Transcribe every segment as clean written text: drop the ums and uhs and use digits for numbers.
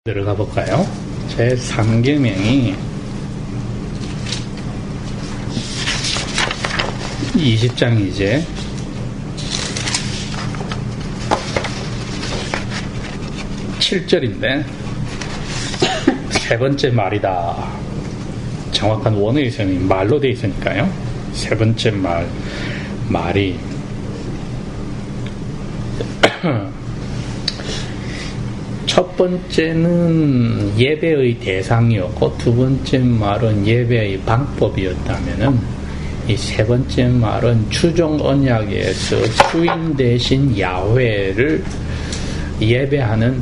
들어가 볼까요? 제 3계명이 20장이제 7절인데 세 번째 말이다. 정확한 원어에 있으니 말로 되어 있으니까요. 세 번째 말이 첫 번째는 예배의 대상이었고 두 번째 말은 예배의 방법이었다면은 이 세 번째 말은 주종 언약에서 주인 대신 야훼를 예배하는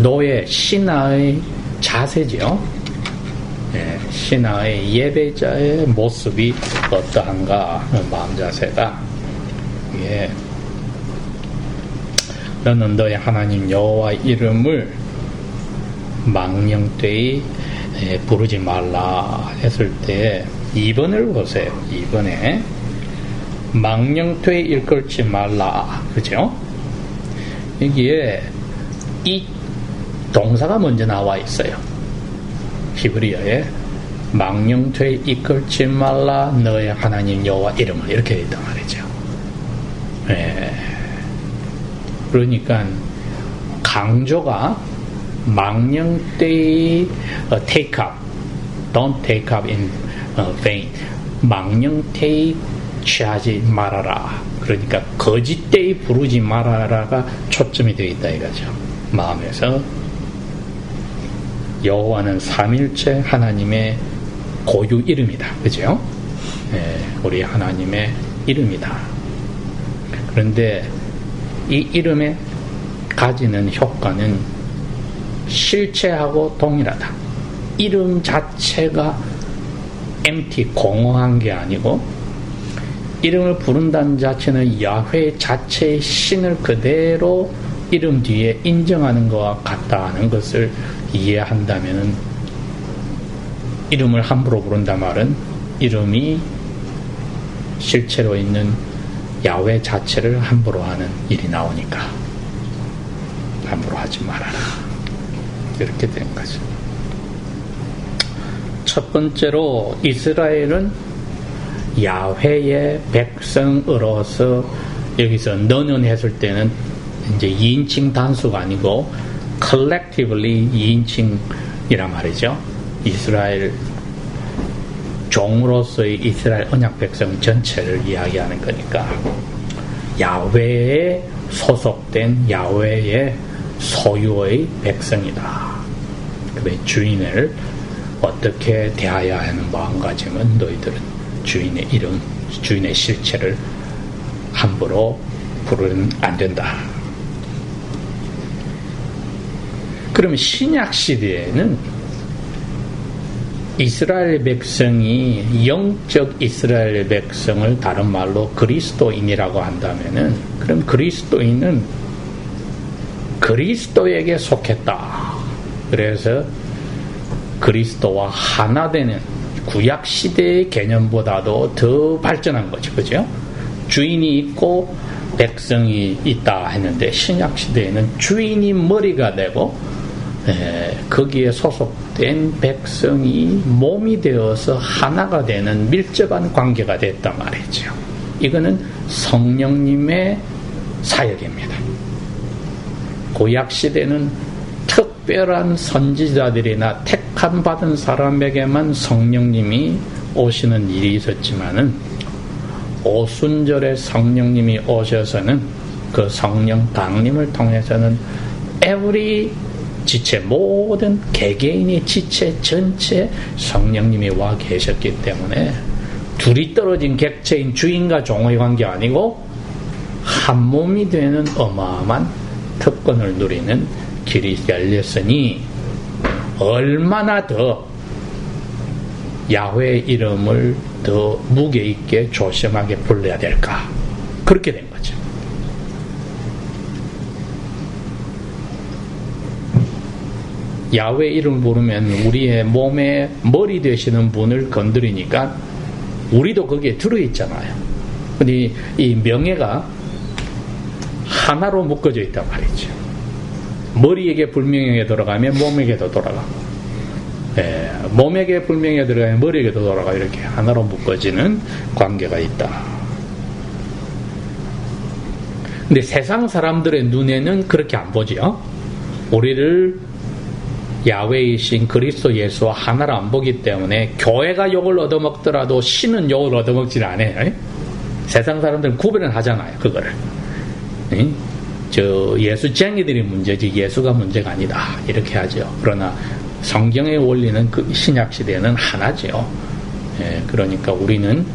노예 신하의 자세죠. 신하의 예배자의 모습이 어떠한가, 마음 자세가. 너는 너의 하나님 여호와 이름을 망령되이 부르지 말라 했을 때 2번을 보세요. 2번에 망령되이 일컬지 말라, 그죠? 여기에 이 동사가 먼저 나와 있어요. 히브리어에 망령되이 일컬지 말라 너의 하나님 여호와 이름을, 이렇게 되어 있단 말이죠. 그러니까 강조가 망령되이 take up, don't take up in vain. 망령되이 취하지 말아라. 그러니까 거짓되이 부르지 말아라가 초점이 되어 있다 이거죠. 마음에서 여호와는 삼일체 하나님의 고유 이름이다, 그죠? 우리 하나님의 이름이다. 그런데 이 이름에 가지는 효과는 실체하고 동일하다. 이름 자체가 empty, 공허한 게 아니고 이름을 부른다는 자체는 야훼 자체의 신을 그대로 이름 뒤에 인정하는 것과 같다는 것을 이해한다면 이름을 함부로 부른다 말은 이름이 실체로 있는 야훼 자체를 함부로 하는 일이 나오니까 함부로 하지 말아라, 이렇게 된 거죠. 첫 번째로 이스라엘은 야훼의 백성으로서, 여기서 너는 했을 때는 이제 2인칭 단수가 아니고 collectively 2인칭이란 말이죠. 이스라엘 종으로서의 이스라엘 언약 백성 전체를 이야기하는 거니까 야훼에 소속된 야훼의 소유의 백성이다. 그래, 주인을 어떻게 대해야 하는 마음가짐은 너희들은 주인의 이름, 주인의 실체를 함부로 부르면 안 된다. 그러면 신약 시대에는 이스라엘 백성이 영적 이스라엘 백성을 다른 말로 그리스도인이라고 한다면은, 그럼 그리스도인은 그리스도에게 속했다. 그래서 그리스도와 하나 되는 구약 시대의 개념보다도 더 발전한 거죠, 그죠? 주인이 있고 백성이 있다 했는데 신약 시대에는 주인이 머리가 되고 거기에 소속된 백성이 몸이 되어서 하나가 되는 밀접한 관계가 됐단 말이죠. 이거는 성령님의 사역입니다. 구약시대는 특별한 선지자들이나 택함 받은 사람에게만 성령님이 오시는 일이 있었지만은 오순절에 성령님이 오셔서는 그 성령 강림을 통해서는 every 지체, 모든 개개인의 지체 전체 성령님이 와 계셨기 때문에 둘이 떨어진 객체인 주인과 종의 관계 아니고 한 몸이 되는 어마어마한 특권을 누리는 길이 열렸으니 얼마나 더 야훼의 이름을 더 무게 있게 조심하게 불러야 될까, 그렇게 된 거죠. 야훼 이름을 부르면 우리의 몸에 머리 되시는 분을 건드리니까 우리도 거기에 들어있잖아요. 근데 이 명예가 하나로 묶어져 있단 말이죠. 머리에게 불명예가 돌아가면 몸에게도 돌아가고, 몸에게 불명예가 들어가면 머리에게도 돌아가고, 이렇게 하나로 묶어지는 관계가 있다. 근데 세상 사람들의 눈에는 그렇게 안 보죠. 우리를 야훼이신 그리스도 예수와 하나로 안 보기 때문에 교회가 욕을 얻어먹더라도 신은 욕을 얻어먹지는 않아요. 세상 사람들은 구별을 하잖아요, 그거를. 예수쟁이들이 문제지 예수가 문제가 아니다, 이렇게 하죠. 그러나 성경의 원리는 그 신약시대에는 하나죠. 그러니까 우리는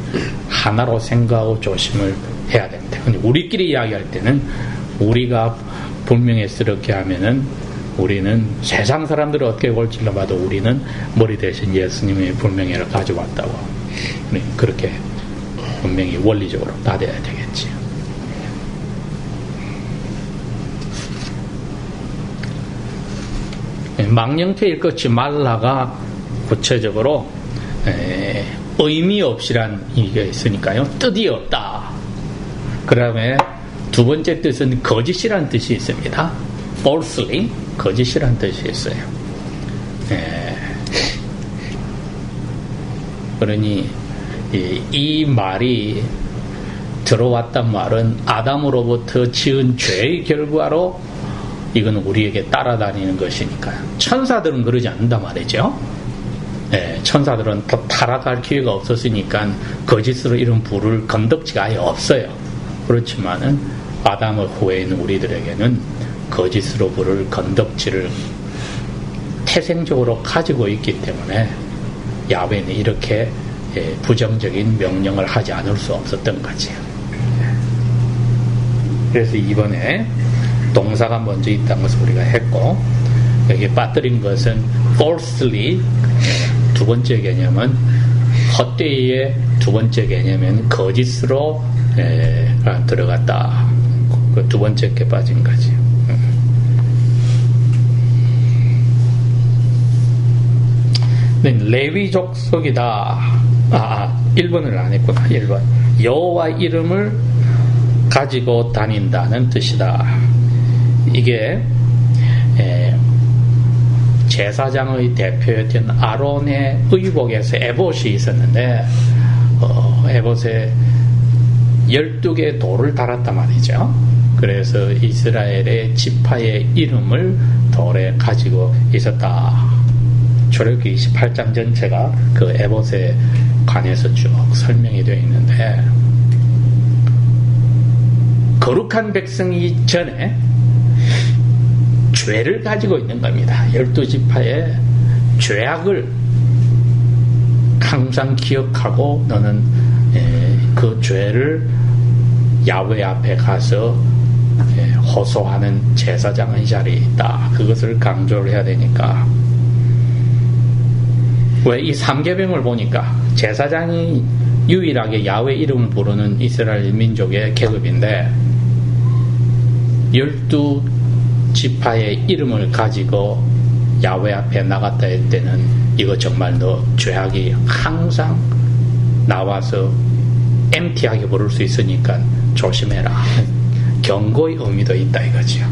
하나로 생각하고 조심을 해야 됩니다. 근데 우리끼리 이야기할 때는 우리가 불명예스럽게 하면은 우리는 세상 사람들을 어떻게 볼지를 봐도 우리는 머리 대신 예수님의 불명예를 가져왔다고, 그렇게 분명히 원리적으로 받아야 되겠지. 망령태 일컫지 말라가 구체적으로 의미 없이란 얘기가 있으니까요, 뜻이 없다. 그 다음에 두 번째 뜻은 거짓이란 뜻이 있습니다. falsely, 거짓이란 뜻이 있어요. 그러니 이 말이 들어왔단 말은 아담으로부터 지은 죄의 결과로 이건 우리에게 따라다니는 것이니까요. 천사들은 그러지 않는단 말이죠. 천사들은 또 타락할 기회가 없었으니까 거짓으로 이런 불을 건덕지가 아예 없어요. 그렇지만은 아담의 후에 있는 우리들에게는 거짓으로 불을 건덕지를 태생적으로 가지고 있기 때문에 야훼는 이렇게 부정적인 명령을 하지 않을 수 없었던 거지. 그래서 이번에 동사가 먼저 있다는 것을 우리가 했고, 여기 빠뜨린 것은 falsely, 두 번째 개념은 헛되이의 두 번째 개념은 거짓으로 들어갔다. 그 두 번째 게 빠진 거지. 레위 족속이다. 1번을 안 했구나. 1번. 여호와 이름을 가지고 다닌다는 뜻이다. 이게 제사장의 대표였던 아론의 의복에서 에봇이 있었는데, 에봇에 12개의 돌을 달았단 말이죠. 그래서 이스라엘의 지파의 이름을 돌에 가지고 있었다. 출애굽기 28장 전체가 그 에봇에 관해서 쭉 설명이 되어 있는데, 거룩한 백성이 전에 죄를 가지고 있는 겁니다. 12지파의 죄악을 항상 기억하고 너는 그 죄를 야훼 앞에 가서 호소하는 제사장의 자리에 있다. 그것을 강조를 해야 되니까. 왜 이 삼계명을 보니까 제사장이 유일하게 야훼 이름을 부르는 이스라엘 민족의 계급인데, 12지파의 이름을 가지고 야훼 앞에 나갔다 할 때는 이거 정말 너 죄악이 항상 나와서 empty하게 부를 수 있으니까 조심해라. 경고의 의미도 있다 이거지요.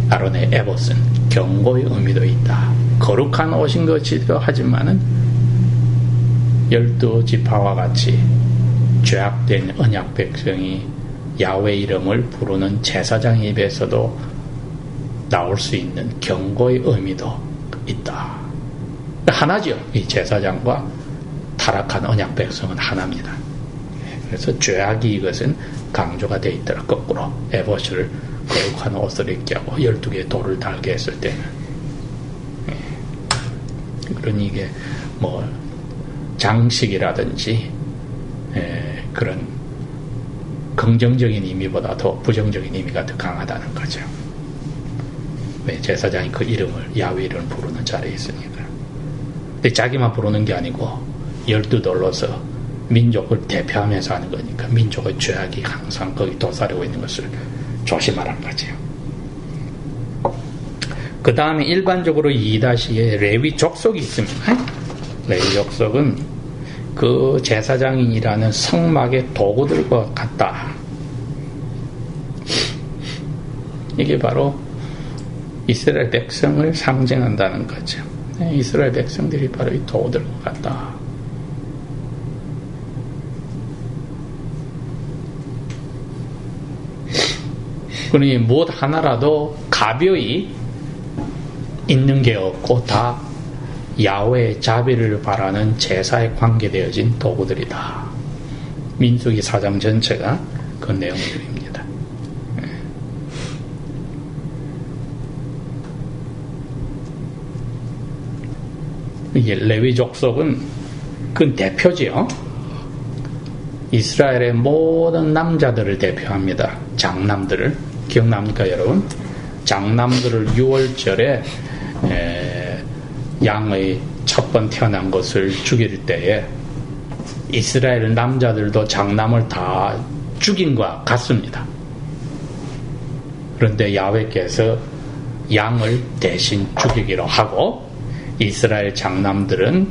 아론의 에봇은 경고의 의미도 있다. 거룩한 옷인 것이기도 하지만은 12지파와 같이 죄악된 언약 백성이 야훼 이름을 부르는 제사장 입에서도 나올 수 있는 경고의 의미도 있다. 하나죠. 이 제사장과 타락한 언약 백성은 하나입니다. 그래서 죄악이 이것은 강조가 되어 있더라. 거꾸로 에봇을 거룩한 옷을 입게 하고 12개의 돌을 달게 했을 때는. 그러니 이게 뭐 장식이라든지 그런 긍정적인 의미보다 더 부정적인 의미가 더 강하다는 거죠. 왜 제사장이 그 이름을 야훼 이름을 부르는 자리에 있으니까. 근데 자기만 부르는 게 아니고 12돌로서 민족을 대표하면서 하는 거니까 민족의 죄악이 항상 거기 도사리고 있는 것을 조심하라는 거죠. 그 다음에 일반적으로 2-에 레위 족속이 있습니다. 레위 족속은 그 제사장이라는 성막의 도구들과 같다. 이게 바로 이스라엘 백성을 상징한다는 거죠. 이스라엘 백성들이 바로 이 도구들과 같다. 그러니 무엇 하나라도 가벼이 있는 게 없고 다 야훼의 자비를 바라는 제사에 관계되어진 도구들이다. 민수기 4장 전체가 그 내용들입니다. 이게 레위 족속은 그 대표지요. 이스라엘의 모든 남자들을 대표합니다. 장남들을. 기억납니까 여러분? 장남들을 6월절에 양의 첫 번 태어난 것을 죽일 때에 이스라엘 남자들도 장남을 다 죽인 것 같습니다. 그런데 야훼께서 양을 대신 죽이기로 하고 이스라엘 장남들은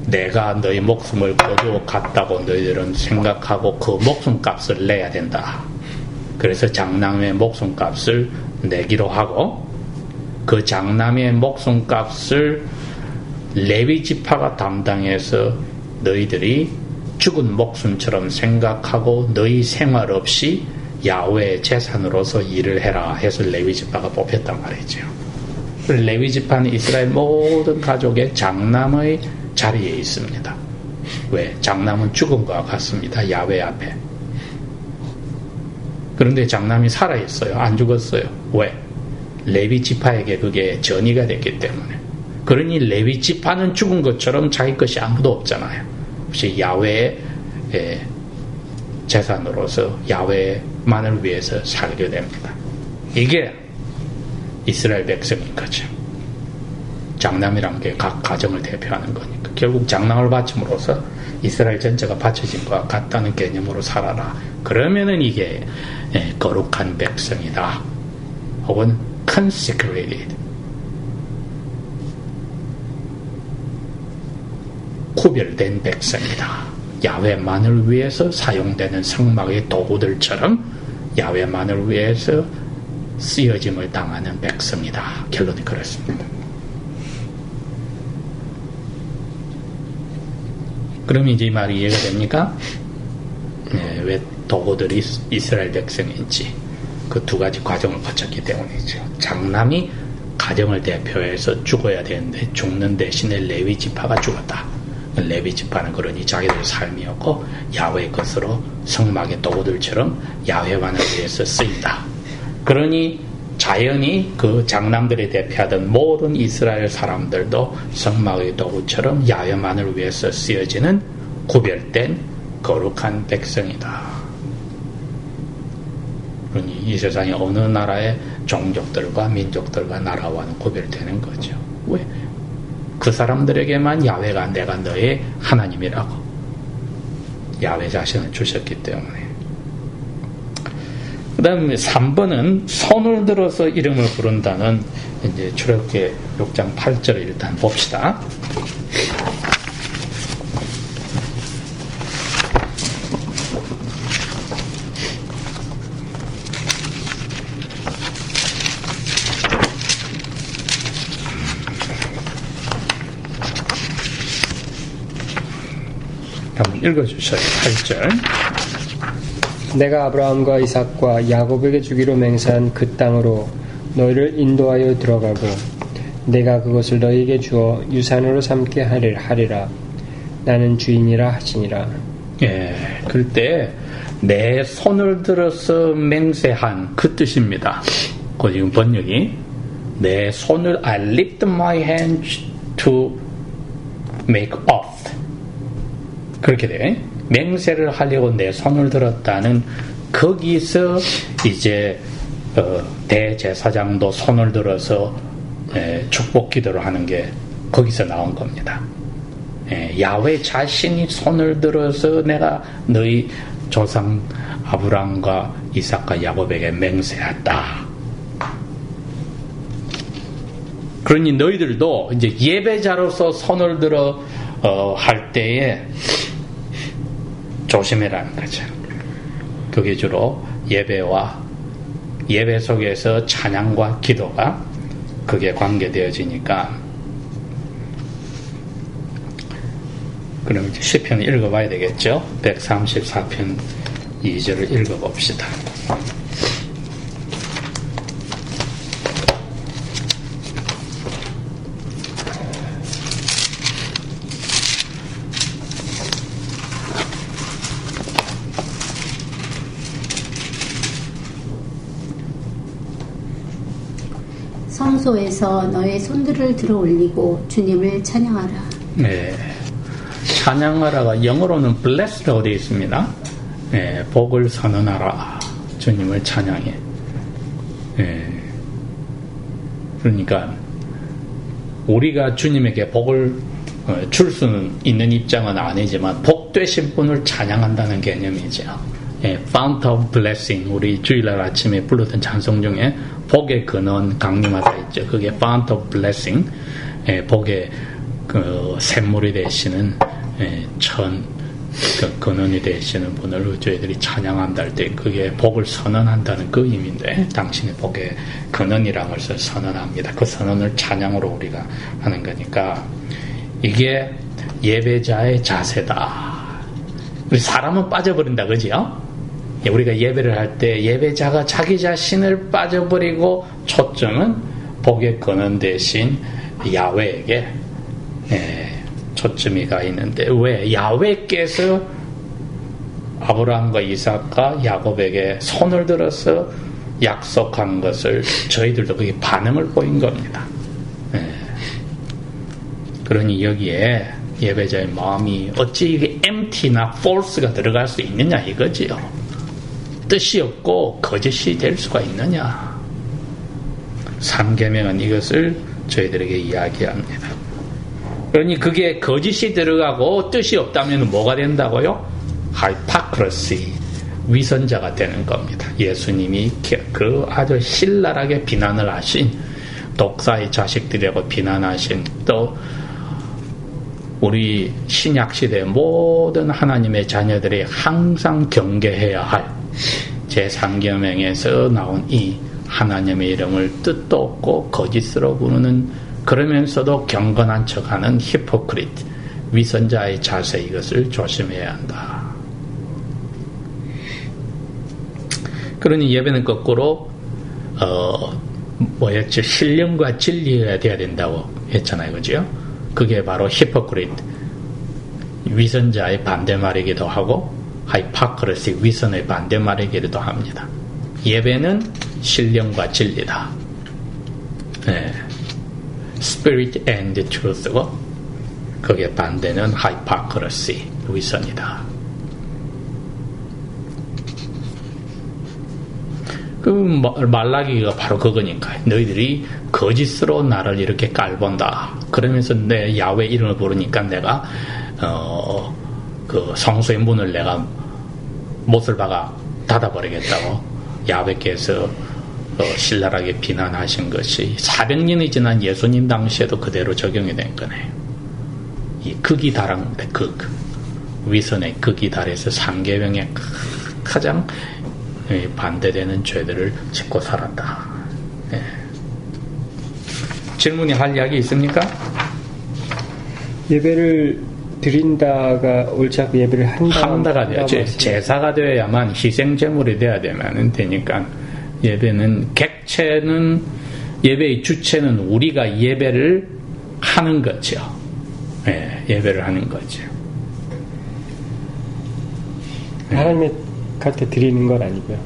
내가 너희 목숨을 거두어 갔다고 너희들은 생각하고 그 목숨값을 내야 된다. 그래서 장남의 목숨값을 내기로 하고 그 장남의 목숨값을 레위 지파가 담당해서 너희들이 죽은 목숨처럼 생각하고 너희 생활 없이 야훼의 재산으로서 일을 해라 해서 레위 지파가 뽑혔단 말이죠. 레위 지파는 이스라엘 모든 가족의 장남의 자리에 있습니다. 왜? 장남은 죽은 것과 같습니다. 야훼 앞에. 그런데 장남이 살아있어요. 안 죽었어요. 왜? 레위 지파에게 그게 전이가 됐기 때문에. 그러니 레위 지파는 죽은 것처럼 자기 것이 아무도 없잖아요. 혹시 야훼의 재산으로서 야훼만을 위해서 살게 됩니다. 이게 이스라엘 백성인 거죠. 장남이란 게 각 가정을 대표하는 거니까. 결국 장남을 바침으로써 이스라엘 전체가 바쳐진 것과 같다는 개념으로 살아라. 그러면은 이게 거룩한 백성이다. 혹은 consecrated. 구별된 백성이다. 야훼만을 위해서 사용되는 성막의 도구들처럼 야훼만을 위해서 쓰여짐을 당하는 백성이다. 결론이 그렇습니다. 그럼 이제 이 말이 이해가 됩니까? 왜 도구들이 이스라엘 백성인지 그 두 가지 과정을 거쳤기 때문이죠. 장남이 가정을 대표해서 죽어야 되는데 죽는 대신에 레위 지파가 죽었다. 레위 지파는 그러니 자기들 삶이었고 야훼의 것으로 성막의 도구들처럼 야훼만을 위해서 쓰인다. 그러니 자연히 그 장남들이 대표하던 모든 이스라엘 사람들도 성막의 도구처럼 야훼만을 위해서 쓰여지는 구별된 거룩한 백성이다. 그러니 이 세상의 어느 나라의 종족들과 민족들과 나라와는 구별되는 거죠. 왜? 그 사람들에게만 야훼가 내가 너의 하나님이라고 야훼 자신을 주셨기 때문에. 그 다음에 3번은 손을 들어서 이름을 부른다는 이제 출애굽기 6장 8절을 일단 봅시다. 한번 읽어주셔요. 8절. 내가 아브라함과 이삭과 야곱에게 주기로 맹세한 그 땅으로 너희를 인도하여 들어가고 내가 그것을 너희에게 주어 유산으로 삼게 하리라. 나는 주인이라 하시니라. 예, 그때 내 손을 들어서 맹세한 그 뜻입니다. 그 지금 번역이 내 손을 I lift my hand to make oath. 그렇게 돼. 맹세를 하려고 내 손을 들었다는 거기서 이제 대제사장도 손을 들어서 축복 기도를 하는 게 거기서 나온 겁니다. 야훼 자신이 손을 들어서 내가 너희 조상 아브라함과 이삭과 야곱에게 맹세했다. 그러니 너희들도 이제 예배자로서 손을 들어 할 때에 조심해라는 거죠. 그게 주로 예배와 예배 속에서 찬양과 기도가 그게 관계되어지니까. 그럼 이제 시편 읽어봐야 되겠죠? 134편 2절을 읽어봅시다. 성소에서 너의 손들을 들어 올리고 주님을 찬양하라. 네, 찬양하라가 영어로는 bless라고 되어 있습니다. 네, 복을 선언하라. 주님을 찬양해. 네, 그러니까 우리가 주님에게 복을 줄 수는 있는 입장은 아니지만 복 되신 분을 찬양한다는 개념이죠. 예, Fount of Blessing, 우리 주일날 아침에 불렀던 찬송 중에 복의 근원 강림하다 있죠. 그게 Fount of Blessing, 예, 복의 그 샘물이 되시는 그 근원이 되시는 분을 저희들이 찬양한다 할 때 그게 복을 선언한다는 그 의미인데 당신의 복의 근원이라는 것을 선언합니다. 그 선언을 찬양으로 우리가 하는 거니까 이게 예배자의 자세다. 우리 사람은 빠져버린다, 그지요? 우리가 예배를 할 때 예배자가 자기 자신을 빠져버리고 초점은 복의 근원 대신 야훼에게 초점이 가 있는데 왜? 야훼께서 아브라함과 이삭과 야곱에게 손을 들어서 약속한 것을 저희들도 그게 반응을 보인 겁니다. 그러니 여기에 예배자의 마음이 어찌 이게 empty나 false가 들어갈 수 있느냐 이거지요. 뜻이 없고 거짓이 될 수가 있느냐. 3계명은 이것을 저희들에게 이야기합니다. 그러니 그게 거짓이 들어가고 뜻이 없다면 뭐가 된다고요? hypocrisy, 위선자가 되는 겁니다. 예수님이 그 아주 신랄하게 비난을 하신 독사의 자식들이라고 비난하신 또 우리 신약시대 모든 하나님의 자녀들이 항상 경계해야 할 제3계명에서 나온 이 하나님의 이름을 뜻도 없고 거짓으로 부르는 그러면서도 경건한 척하는 히포크리트, 위선자의 자세 이것을 조심해야 한다. 그러니 예배는 거꾸로 뭐였죠? 신령과 진리가 돼야 된다고 했잖아요, 그죠? 그게 바로 히포크리트, 위선자의 반대말이기도 하고 하이파크리시, 위선의 반대말이기도 합니다. 예배는 신령과 진리다. 네. Spirit and Truth고 그게 반대는 하이파크리시, 위선이다. 그 말라기가 바로 그거니까 너희들이 거짓으로 나를 이렇게 깔본다. 그러면서 내 야훼 이름을 부르니까 내가 그 성소의 문을 내가 못을 박아 닫아버리겠다고 야훼께서 신랄하게 비난하신 것이 400년이 지난 예수님 당시에도 그대로 적용이 된 거네요. 이 극이 달하는데 위선의 극이 달해서 3계명에 가장 반대되는 죄들을 짓고 살았다. 네. 질문이 할 이야기 있습니까? 예배를 드린다가 옳지 않고 예배를 한다가 돼요. 제사가 되어야만 희생제물이 돼야 되면 되니까 예배는 객체는 예배의 주체는 우리가 예배를 하는 거죠. 네, 예배를 하는 거죠. 하나님의 곁에 드리는 건 아니고요.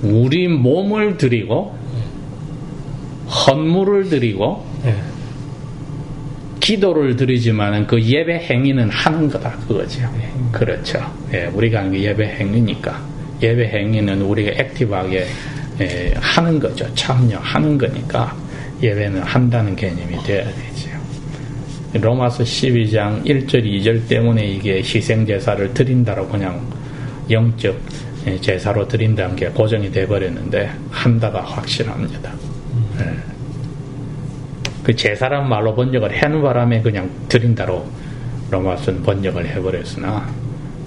우리 몸을 드리고 헌물을 드리고 기도를 드리지만은 그 예배 행위는 하는 거다 그거죠. 그렇죠. 예, 우리가 하는 게 예배 행위니까 예배 행위는 우리가 액티브하게 하는 거죠. 참여하는 거니까 예배는 한다는 개념이 되어야 되죠. 로마서 12장 1절 2절 때문에 이게 희생제사를 드린다라고 그냥 영적 제사로 드린다는 게 고정이 돼버렸는데 한다가 확실합니다. 그 제사란 말로 번역을 해는 바람에 그냥 드린다로 로마서는 번역을 해버렸으나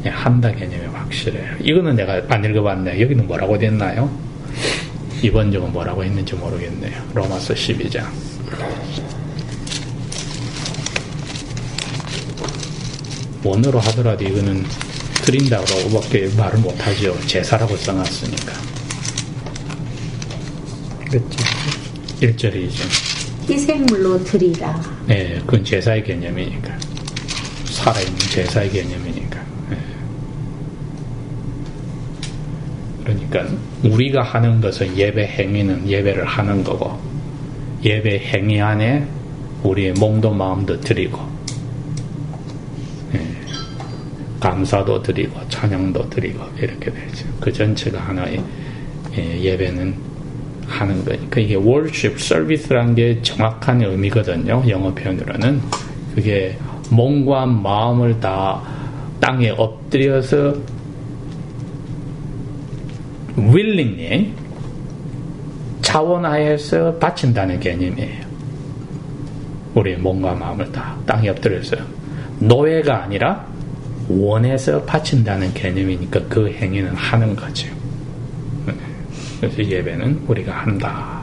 한다 개념이 확실해요. 이거는 내가 안 읽어봤네. 여기는 뭐라고 됐나요? 이번 적은 뭐라고 했는지 모르겠네요. 로마서 12장. 원어로 하더라도 이거는 드린다고밖에 말을 못하죠. 제사라고 써놨으니까. 그렇지. 1절이죠. 희생물로 드리라. 네, 그건 제사의 개념이니까. 살아있는 제사의 개념이니까. 네. 그러니까 우리가 하는 것은 예배 행위는 예배를 하는 거고, 예배 행위 안에 우리의 몸도 마음도 드리고, 감사도 드리고 찬양도 드리고 이렇게 되죠. 그 전체가 하나의 예배는 하는 거니까 이게 worship, service라는 게 정확한 의미거든요. 영어 표현으로는 그게 몸과 마음을 다 땅에 엎드려서 willingly 차원하에서 바친다는 개념이에요. 우리의 몸과 마음을 다 땅에 엎드려서 노예가 아니라 원해서 바친다는 개념이니까 그 행위는 하는 거죠. 그래서 예배는 우리가 한다.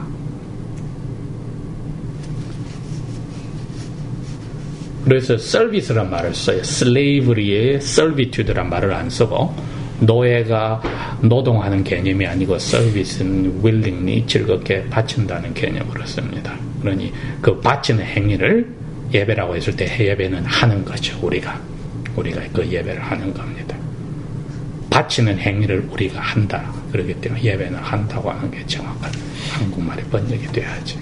그래서 service란 말을 써요. slavery에 servitude란 말을 안 쓰고, 노예가 노동하는 개념이 아니고 service는 willingly 즐겁게 바친다는 개념으로 씁니다. 그러니 그 바치는 행위를 예배라고 했을 때 예배는 하는 거죠. 우리가 그 예배를 하는 겁니다. 바치는 행위를 우리가 한다. 그렇기 때문에 예배는 한다고 하는 게 정확한 한국말의 번역이 돼야죠.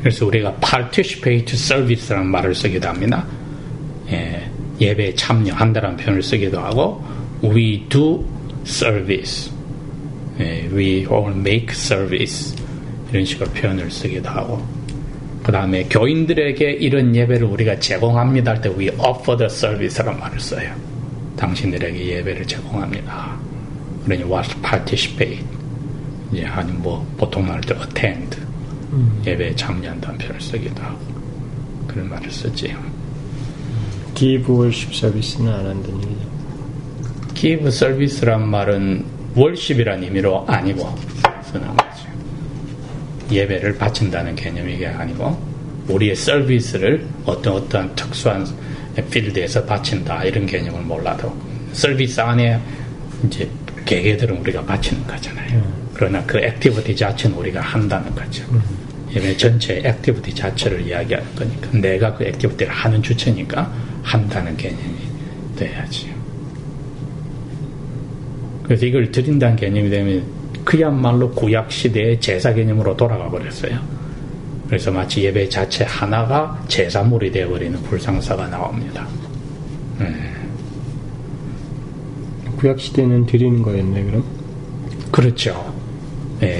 그래서 우리가 participate service라는 말을 쓰기도 합니다. 예배에 참여한다는 표현을 쓰기도 하고, we do service, we all make service 이런 식으로 표현을 쓰기도 하고, 그 다음에 교인들에게 이런 예배를 우리가 제공합니다 할 때 we offer the service라는 말을 써요. 당신들에게 예배를 제공합니다. 그러니 what participate, 이제 아니 뭐 보통 말할 때 attend, 예배에 참여한다는 표현을 쓰기도 하고 그런 말을 쓰지요. give worship service는 안 한다는 얘기죠. give service란 말은 worship이라는 의미로 아니고 쓰는 거죠. 예배를 바친다는 개념이 이게 아니고 우리의 서비스를 어떠한 특수한 필드에서 바친다 이런 개념을 몰라도 서비스 안에 이제 개개들은 우리가 바치는 거잖아요. 그러나 그 액티비티 자체는 우리가 한다는 거죠. 예배 전체 액티비티 자체를 이야기하는 거니까 내가 그 액티비티를 하는 주체니까 한다는 개념이 돼야지. 그래서 이걸 드린다는 개념이 되면 그야말로 구약시대의 제사 개념으로 돌아가 버렸어요. 그래서 마치 예배 자체 하나가 제사물이 되어버리는 불상사가 나옵니다. 구약시대는 드리는 거였네 그럼? 그렇죠.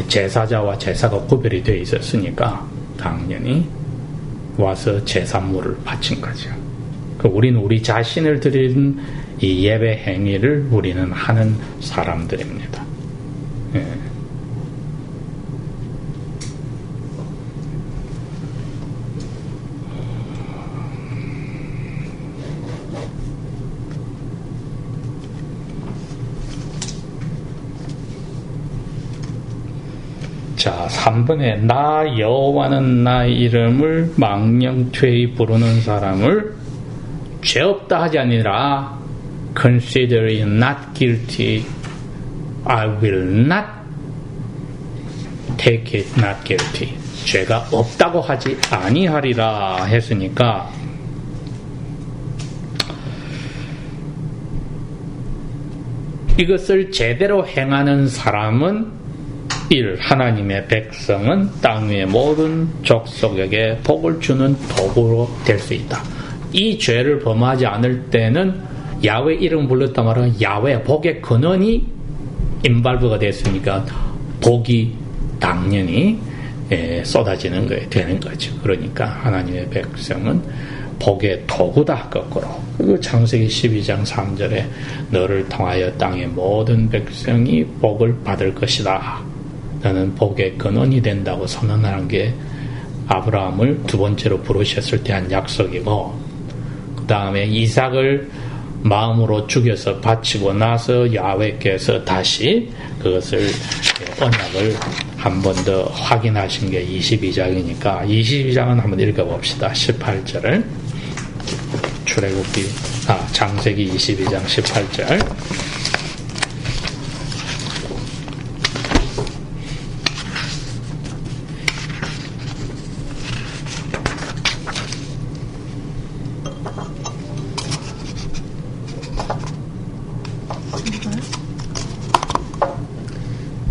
제사자와 제사가 구별이 되어 있었으니까 당연히 와서 제사물을 바친 거죠. 우리는 우리 자신을 드리는 이 예배 행위를 우리는 하는 사람들입니다. 자, 3번에 나 여호와는 나의 이름을 망령되이 부르는 사람을 죄 없다 하지 아니라 consider it not guilty, I will not take it not guilty. 죄가 없다고 하지 아니하리라 했으니까 이것을 제대로 행하는 사람은 하나님의 백성은 땅 위의 모든 족속에게 복을 주는 도구로 될 수 있다. 이 죄를 범하지 않을 때는 야훼 이름 불렀단 말은 야훼 복의 근원이 인발브가 됐으니까 복이 당연히 쏟아지는 거에 되는 거죠. 그러니까 하나님의 백성은 복의 도구다. 거꾸로. 그리고 창세기 12장 3절에 너를 통하여 땅의 모든 백성이 복을 받을 것이다. 너는 복의 근원이 된다고 선언하는 게 아브라함을 두 번째로 부르셨을 때 한 약속이고, 그 다음에 이삭을 마음으로 죽여서 바치고 나서 야훼께서 다시 그것을 언약을 한 번 더 확인하신 게 22장이니까 22장은 한번 읽어봅시다. 18절을 창세기 22장 18절.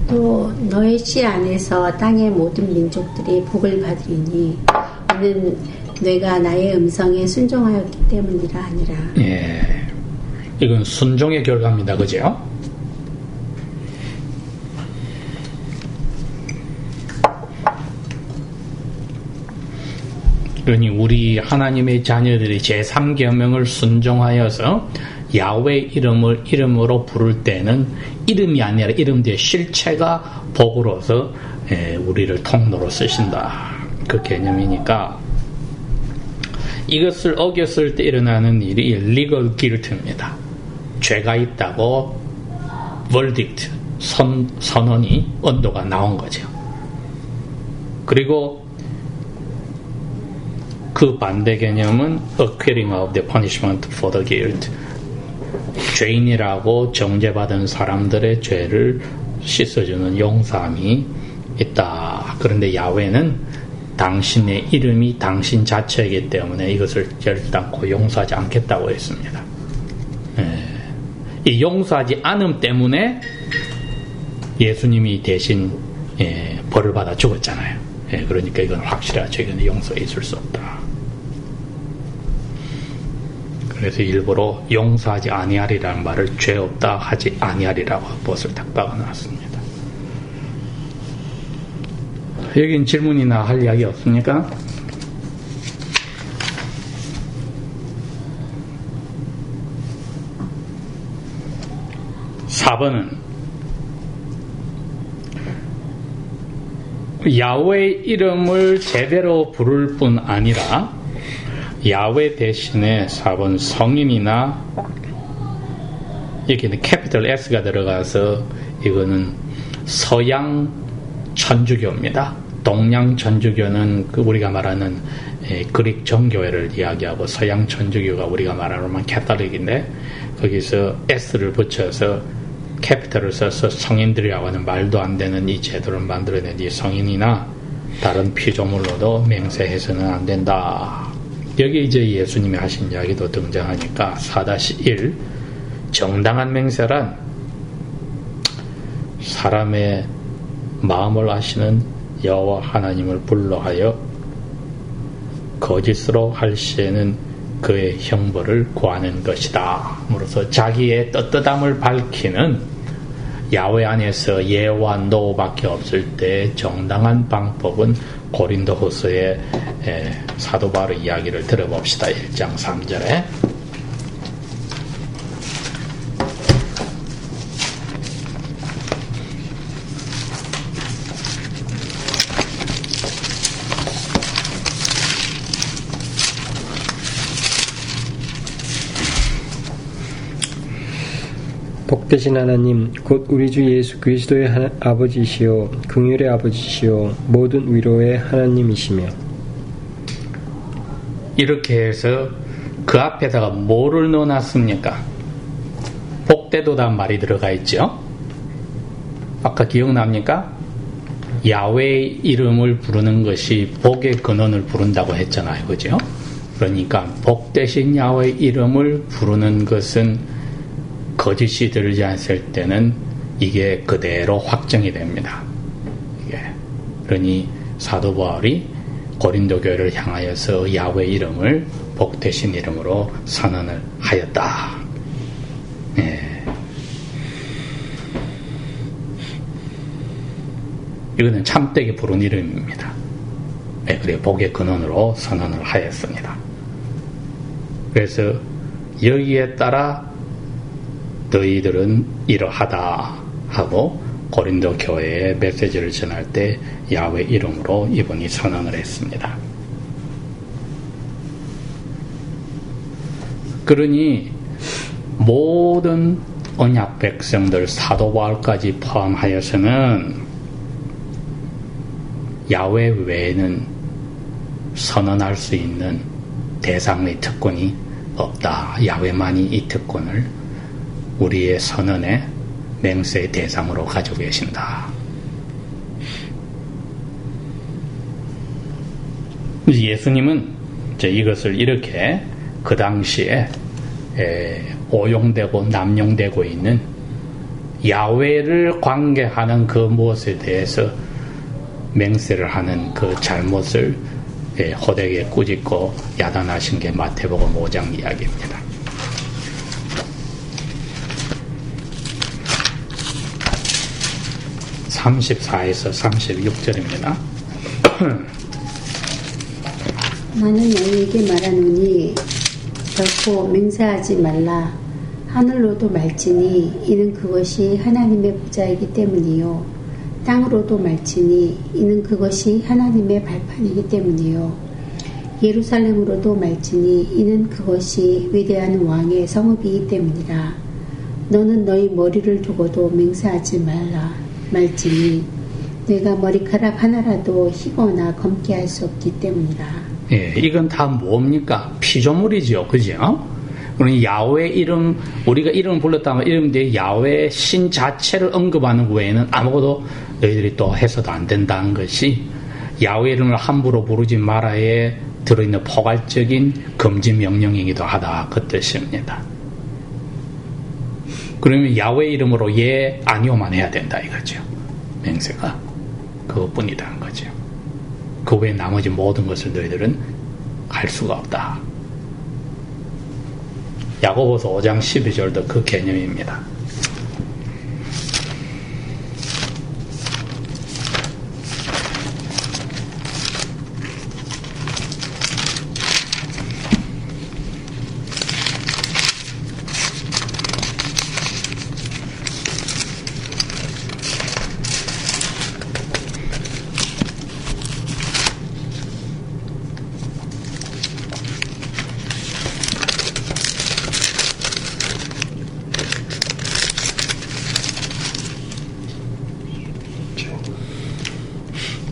또 너의 씨 안에서 땅의 모든 민족들이 복을 받으리니 이는 내가 나의 음성에 순종하였기 때문이라 하니라. 예, 이건 순종의 결과입니다. 그죠? 그러니 우리 하나님의 자녀들이 제3계명을 순종하여서 야훼 이름으로 부를 때는 이름이 아니라 이름 뒤에 실체가 복으로서 우리를 통로로 쓰신다. 그 개념이니까 이것을 어겼을 때 일어나는 일이 legal guilt입니다. 죄가 있다고 verdict, 선언이 언도가 나온 거죠. 그리고 그 반대 개념은 acquitting of the punishment for the guilt. 죄인이라고 정죄받은 사람들의 죄를 씻어주는 용서함이 있다. 그런데 야훼는 당신의 이름이 당신 자체이기 때문에 이것을 결단코 용서하지 않겠다고 했습니다. 이 용서하지 않음 때문에 예수님이 대신 벌을 받아 죽었잖아요. 그러니까 이건 확실하죠. 이건 용서에 있을 수 없다. 그래서 일부러 용서하지 아니하리라는 말을 죄 없다 하지 아니하리라고 못을 딱 박아놨습니다. 여긴 질문이나 할 이야기 없습니까? (4번은) 야훼 이름을 제대로 부를 뿐 아니라 야훼 대신에 4번 성인이나 여기는 캐피털 S가 들어가서 이거는 서양 천주교입니다. 동양 천주교는 우리가 말하는 그릭 정교회를 이야기하고 서양 천주교가 우리가 말하는 캐톨릭인데 거기서 S를 붙여서 캐피털을 써서 성인들이라고 하는 말도 안 되는 이 제도를 만들어낸 이 성인이나 다른 피조물로도 맹세해서는 안 된다. 여기 이제 예수님이 하신 이야기도 등장하니까 4-1 정당한 맹세란 사람의 마음을 아시는 여호와 하나님을 불러하여 거짓으로 할 시에는 그의 형벌을 구하는 것이다. 그래서 자기의 떳떳함을 밝히는 야훼 안에서 예와 노밖에 없을 때 정당한 방법은 고린도후서의 사도 바울의 이야기를 들어봅시다. 1장 3절에 복되신 하나님 곧 우리 주 예수 그리스도의 아버지시요 긍휼의 아버지시요 모든 위로의 하나님이시며 이렇게 해서 그 앞에다가 뭐를 넣어놨습니까? 복되도다 말이 들어가 있죠. 아까 기억납니까? 야훼 이름을 부르는 것이 복의 근원을 부른다고 했잖아요. 그죠? 그러니까 복되신 야훼 이름을 부르는 것은 거짓이 들지 않을 때는 이게 그대로 확정이 됩니다. 그러니 사도 바울이 고린도 교회를 향하여서 야훼 이름을 복되신 이름으로 선언을 하였다. 이거는 참되게 부른 이름입니다. 그래 복의 근원으로 선언을 하였습니다. 그래서 여기에 따라 너희들은 이러하다 하고 고린도 교회에 메시지를 전할 때 야훼 이름으로 이분이 선언을 했습니다. 그러니 모든 언약 백성들 사도 바울까지 포함하여서는 야훼 외에는 선언할 수 있는 대상의 특권이 없다. 야훼만이 이 특권을 우리의 선언의 맹세의 대상으로 가지고 계신다. 예수님은 이것을 이렇게 그 당시에 오용되고 남용되고 있는 야훼를 관계하는 그 무엇에 대해서 맹세를 하는 그 잘못을 호되게 꾸짖고 야단하신 게 마태복음 5장 이야기입니다. 34에서 36절입니다. 나는 너희에게 말하노니 결코 맹세하지 말라. 하늘로도 말지니 이는 그것이 하나님의 보좌이기 때문이요. 땅으로도 말지니 이는 그것이 하나님의 발판이기 때문이요. 예루살렘으로도 말지니 이는 그것이 위대한 왕의 성읍이기 때문이라. 너는 너희 머리를 두고도 맹세하지 말라. 말지니 내가 머리카락 하나라도 희거나 검게 할 수 없기 때문이라. 예, 이건 다 뭡니까? 피조물이죠, 그죠? 그러니 야훼 이름, 우리가 이름을 불렀다면 이름인데 야훼 신 자체를 언급하는 외에는 아무것도 너희들이 또 해서도 안 된다는 것이 야훼 이름을 함부로 부르지 말아에 들어있는 포괄적인 금지 명령이기도 하다, 그 뜻입니다. 그러면 야훼 이름으로 예, 아니오만 해야 된다 이거죠. 맹세가 그것뿐이라는 거죠. 그 외에 나머지 모든 것을 너희들은 할 수가 없다. 야고보서 5장 12절도 그 개념입니다.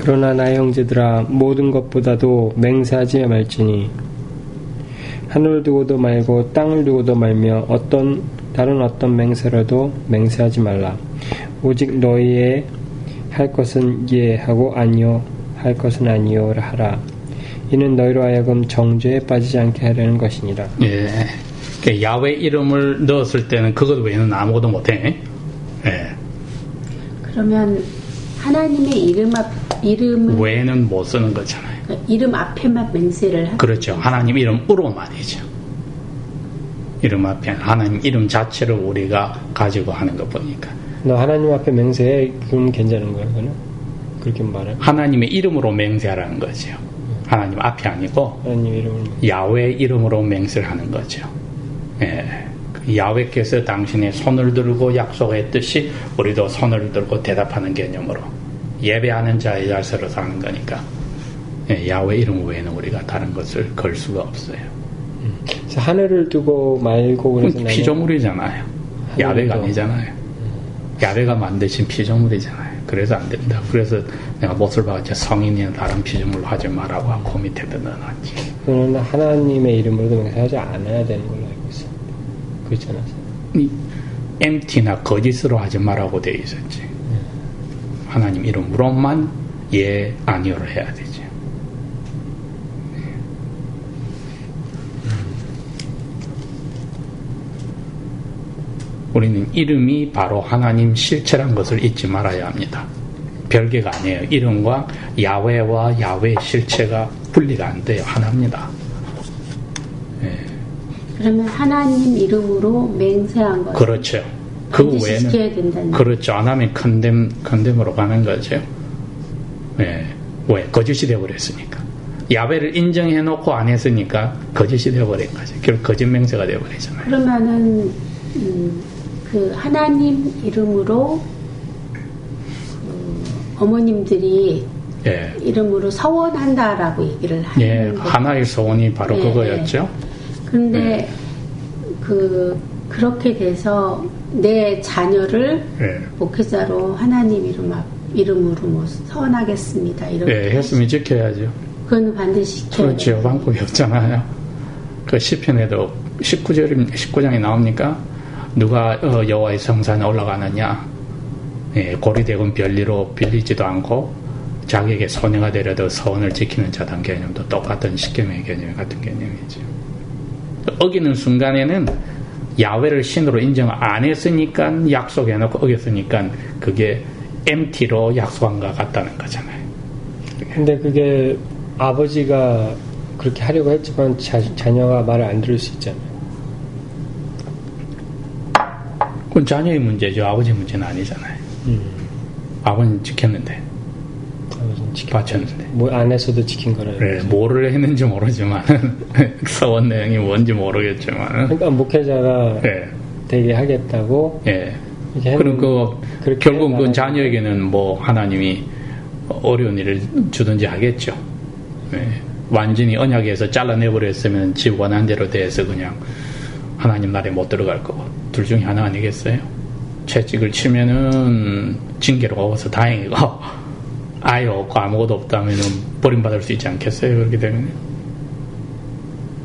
그러나 나의 형제들아 모든 것보다도 맹세하지 말지니 하늘을 두고도 말고 땅을 두고도 말며 다른 어떤 맹세라도 맹세하지 말라. 오직 너희의 할 것은 예 하고 아니요 할 것은 아니요라 하라. 이는 너희로 하여금 정죄에 빠지지 않게 하려는 것이니라. 예, 야훼 이름을 넣었을 때는 그것 외에는 아무것도 못해. 예. 그러면 하나님의 이름 외에는 못 쓰는 거잖아요. 이름 앞에만 맹세를 하는. 그렇죠. 하나님 이름으로만이죠. 이름 앞에 하나님 이름 자체를 우리가 가지고 하는 것 보니까. 너 하나님 앞에 맹세해, 그럼 괜찮은 거야, 그는? 그렇게 말해? 하나님의 이름으로 맹세하라는 거죠. 하나님 앞이 아니고 하나님 이름으로. 야훼 이름으로 맹세를 하는 거죠. 예. 야훼께서 당신의 손을 들고 약속했듯이 우리도 손을 들고 대답하는 개념으로 예배하는 자의 자세로 사는 거니까. 예, 야훼 이름 외에는 우리가 다른 것을 걸 수가 없어요. 그래서 하늘을 두고 말고 그래서 피조물이잖아요. 야훼가 아니잖아요. 야훼가 만드신 피조물이잖아요. 그래서 안 된다. 그래서 내가 못을 박았지 성인이나 다른 피조물로 하지 말라고 하고 밑에다 넣어놨지. 그러나 하나님의 이름으로도 맹세하지 않아야 되는 걸로 알고 있어. 그렇잖아. MT나 거짓으로 하지 말라고 되어 있었지. 하나님 이름으로만 예, 아니오를 해야 되지. 우리는 이름이 바로 하나님 실체란 것을 잊지 말아야 합니다. 별개가 아니에요. 이름과 야훼와 야훼 실체가 분리가 안 돼요. 하나입니다. 예. 그러면 하나님 이름으로 맹세한 거. 그렇죠. 그 외에는 그렇죠. 안 하면 컨뎀으로 가는 거죠. 예. 왜? 거짓이 되어버렸으니까. 야훼를 인정해놓고 안 했으니까 거짓이 되어버린 거죠. 결국 거짓 맹세가 되어버리잖아요. 그러면은 그 하나님 이름으로 어머님들이 예. 이름으로 서원한다라고 얘기를 하는 예, 하나의 소원이 바로 예, 그거였죠. 그런데 그렇게 돼서 내 자녀를 예. 목회자로 하나님 이름으로 뭐 서원하겠습니다. 이렇게 예, 했으면 지켜야죠. 그거는 반드시 지켜야 그렇죠. 돼요. 방법이 없잖아요. 그 시편에도 19장에 나옵니까? 누가 여호와의 성산에 올라가느냐? 예, 고리대금 별리로 빌리지도 않고 자기에게 손해가 되려도 서원을 지키는 자단 개념도 똑같은 십계명의 개념 같은 개념이죠. 어기는 순간에는 야훼를 신으로 인정 안 했으니까 약속해놓고 어겼으니까 그게 MT로 약속한 것 같다는 거잖아요. 근데 그게 아버지가 그렇게 하려고 했지만 자녀가 말을 안 들을 수 있잖아요. 그건 자녀의 문제죠. 아버지 문제는 아니잖아요. 아버지는 지켰는데. 바쳤는데. 뭐 안에서도 지킨 거라요. 네, 뭐를 했는지 모르지만 서원 내용이 뭔지 모르겠지만. 그러니까 목회자가 네. 되게 하겠다고. 예. 그럼 결국 그 자녀에게는 뭐 하나님이 어려운 일을 주든지 하겠죠. 예. 완전히 언약에서 잘라내버렸으면 지 원한 대로 돼서 그냥 하나님 나라에 못 들어갈 거고. 둘 중에 하나 아니겠어요? 채찍을 치면은 징계로 와서 다행이고 아예 없고 아무것도 없다면은 버림받을 수 있지 않겠어요? 그렇게 되면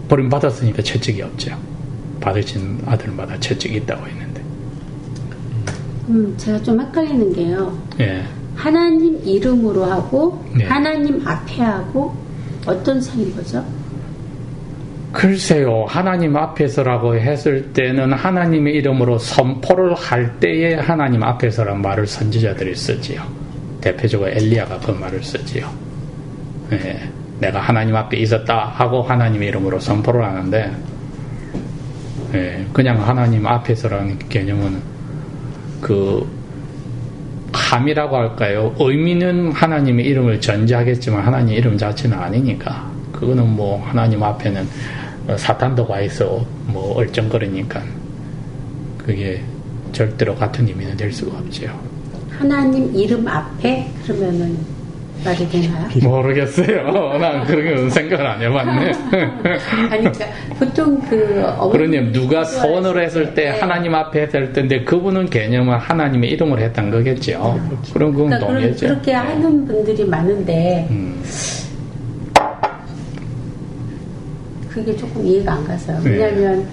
버림받았으니까 채찍이 없죠. 받으신 아들마다 채찍이 있다고 했는데. 제가 좀 헷갈리는 게요. 예. 하나님 이름으로 하고 네. 하나님 앞에 하고 어떤 차이인 거죠? 글쎄요. 하나님 앞에서라고 했을 때는 하나님의 이름으로 선포를 할 때에 하나님 앞에서란 말을 선지자들이 쓰지요. 대표적으로 엘리야가 그 말을 쓰지요. 예. 내가 하나님 앞에 있었다 하고 하나님의 이름으로 선포를 하는데 예. 그냥 하나님 앞에서라는 개념은 그 함이라고 할까요? 의미는 하나님의 이름을 전제하겠지만 하나님 이름 자체는 아니니까 그거는 뭐 하나님 앞에는 사탄도 와 있어 뭐 얼쩡거리니까 그게 절대로 같은 의미는 될 수가 없죠. 하나님 이름 앞에 그러면은 말이 되나요? 모르겠어요. 난 그런 생각을 안 해봤네. 아니, 그러니까 보통 그러니 누가 소원을 했을 때 하나님 앞에 했을 텐데 그분은 개념은 하나님의 이름으로 했던 거겠죠. 그럼 그건 그러니까 동의죠. 그렇게 하는 분들이 많은데 그게 조금 이해가 안 가서요. 왜냐하면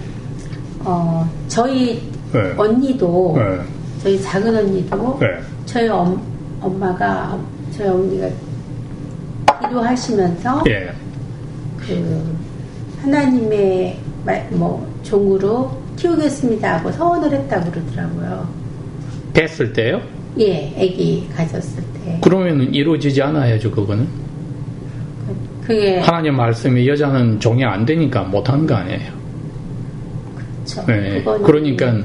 저희 네. 언니도 네. 저희 작은 언니도 네. 저희 엄마가 저희 어머니가 기도하시면서 예. 그 하나님의 종으로 키우겠습니다 하고 서원을 했다고 그러더라고요. 됐을 때요? 예, 아기 가졌을 때. 그러면 이루어지지 않아야죠, 그거는. 그게 하나님 말씀이 여자는 종이 안 되니까 못하는 거 아니에요. 그렇죠. 네. 그러니까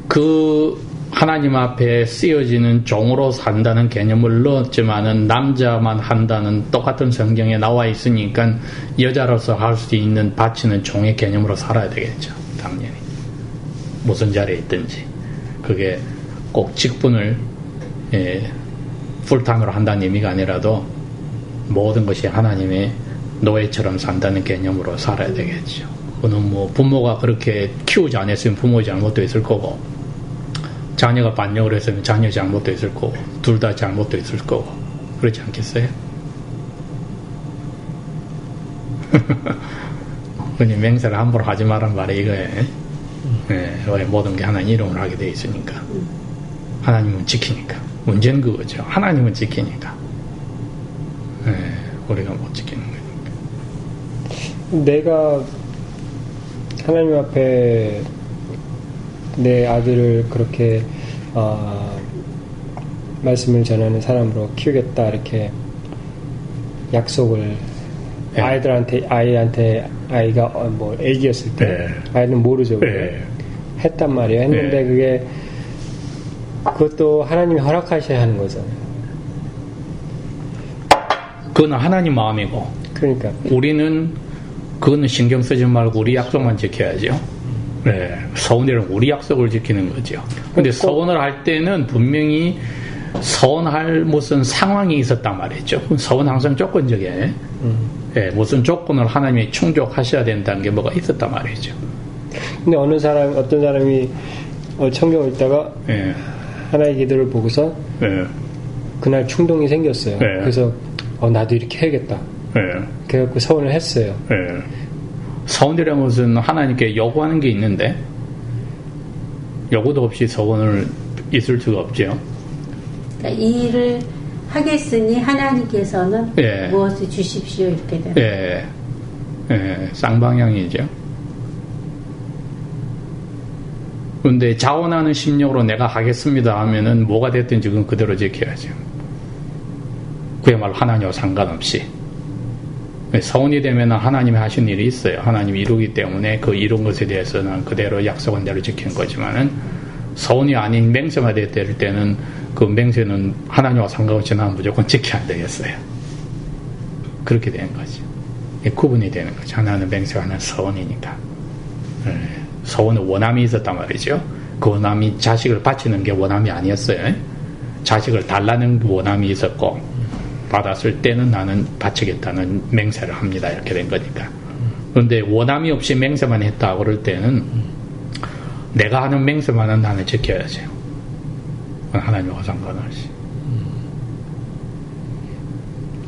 그 하나님 앞에 쓰여지는 종으로 산다는 개념을 넣었지만은 남자만 한다는 똑같은 성경에 나와 있으니까 여자로서 할 수 있는 바치는 종의 개념으로 살아야 되겠죠. 당연히. 무슨 자리에 있든지. 그게 꼭 직분을 풀타임으로 한다는 의미가 아니라도 모든 것이 하나님의 노예처럼 산다는 개념으로 살아야 되겠죠. 그거는 뭐 부모가 그렇게 키우지 않았으면 부모의 잘못도 있을 거고 자녀가 반역을 했으면 자녀 잘못도 있을 거고 둘 다 잘못도 있을 거고 그렇지 않겠어요? 그니 맹세를 함부로 하지 말란 말이 이거예요. 왜 모든 게 하나님 이름으로 하게 돼 있으니까 하나님은 지키니까 문제는 그거죠. 하나님은 지키니까 우리가 못 지키는 거니까. 내가 하나님 앞에 내 아들을 그렇게 말씀을 전하는 사람으로 키우겠다 이렇게 약속을 아이한테 아이가 뭐 애기였을 때 아이는 모르죠. 했단 말이에요. 했는데 그게 그것도 하나님이 허락하셔야 하는 거잖아요. 그건 하나님 마음이고. 그러니까. 우리는 그거는 신경 쓰지 말고 우리 약속만 지켜야죠. 네. 서원이란 우리 약속을 지키는 거죠. 근데 서원을 할 때는 분명히 서원할 무슨 상황이 있었단 말이죠. 서원 항상 조건적이에요. 네, 무슨 조건을 하나님이 충족하셔야 된다는 게 뭐가 있었단 말이죠. 근데 어떤 사람이 청경을 읽다가 네. 하나의 기도를 보고서 네. 그날 충동이 생겼어요. 네. 그래서 나도 이렇게 해야겠다. 네. 그래갖고 서원을 했어요. 네. 서원이라는 것은 하나님께 요구하는 게 있는데 요구도 없이 서원을 있을 수가 없죠. 그러니까 이 일을 하겠으니 하나님께서는 예. 무엇을 주십시오 이렇게 되는. 예. 예. 쌍방향이죠. 그런데 자원하는 심령으로 내가 하겠습니다 하면은 뭐가 됐든 지금 그대로 지켜야죠. 그야말로 하나님과 상관없이. 서원이 되면 하나님이 하신 일이 있어요. 하나님이 이루기 때문에 그 이룬 것에 대해서는 그대로 약속한 대로 지킨 거지만은 서원이 아닌 맹세가 될 때는 그 맹세는 하나님과 상관없이 나는 무조건 지켜야 되겠어요. 그렇게 되는 거죠. 구분이 되는 거죠. 하나는 맹세가 하나는 서원이니까. 서원은 원함이 있었단 말이죠. 그 원함이 자식을 바치는 게 원함이 아니었어요. 자식을 달라는 원함이 있었고 받았을 때는 나는 바치겠다는 맹세를 합니다. 이렇게 된 거니까. 그런데 원함이 없이 맹세만 했다 그럴 때는 내가 하는 맹세만은 나는 지켜야죠. 하나님과 상관없이.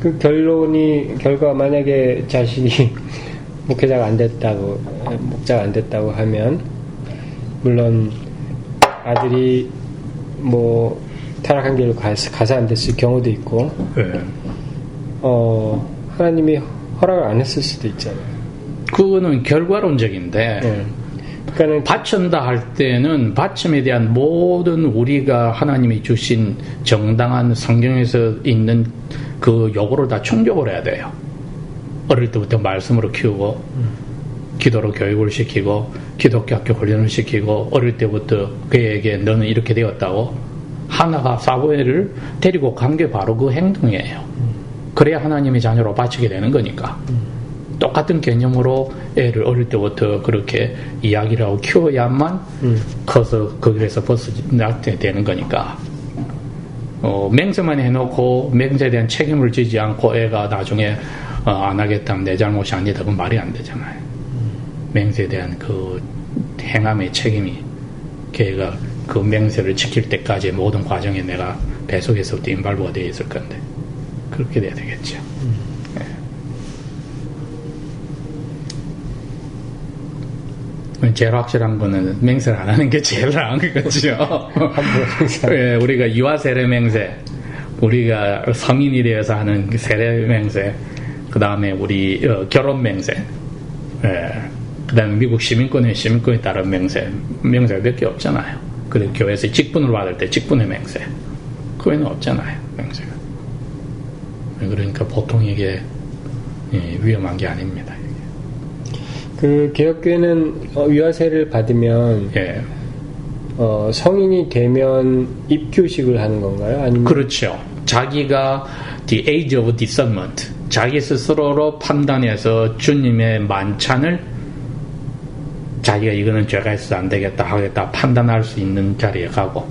그 결과 만약에 자식이 목자가 안 됐다고 하면 물론 아들이 뭐 타락한 길로 가서 안 됐을 경우도 있고 네. 하나님이 허락을 안 했을 수도 있잖아요. 그거는 결과론적인데 네. 그러니까는 바친다 할 때는 바침에 대한 모든 우리가 하나님이 주신 정당한 성경에서 있는 그 요구를 다 충족을 해야 돼요. 어릴 때부터 말씀으로 키우고 기도로 교육을 시키고 기독교 학교 훈련을 시키고 어릴 때부터 그에게 너는 이렇게 되었다고 하나가 사부엘을 데리고 간 게 바로 그 행동이에요. 그래야 하나님의 자녀로 바치게 되는 거니까. 똑같은 개념으로 애를 어릴 때부터 그렇게 이야기를 하고 키워야만 커서 그 길에서 벗어나게 되는 거니까. 맹세만 해놓고 맹세에 대한 책임을 지지 않고 애가 나중에 안 하겠다면 내 잘못이 아니다. 그건 말이 안 되잖아요. 맹세에 대한 그 행함의 책임이 걔가 그 맹세를 지킬 때까지 모든 과정에 내가 배속에서부터 인발부가 되어 있을 건데 그렇게 돼야 되겠죠. 네. 제일 확실한 거는 맹세를 안 하는 게 제일 나은 거죠. 예, 우리가 유아 세례 맹세, 우리가 성인이 되어서 하는 세례 맹세, 그 다음에 우리 결혼 맹세, 그 다음에 미국 시민권에 따른 맹세가 몇 개 없잖아요. 그래 교회에서 직분을 받을 때 직분의 맹세, 그 외에는 없잖아요. 맹세가. 그러니까 보통 이게 위험한 게 아닙니다. 그 개혁교회는 유아세를 받으면 예. 성인이 되면 입교식을 하는 건가요? 아니면 그렇죠. 자기가 the age of discernment, 자기 스스로로 판단해서 주님의 만찬을 자기가 이거는 죄가 있어서 안 되겠다 하겠다 판단할 수 있는 자리에 가고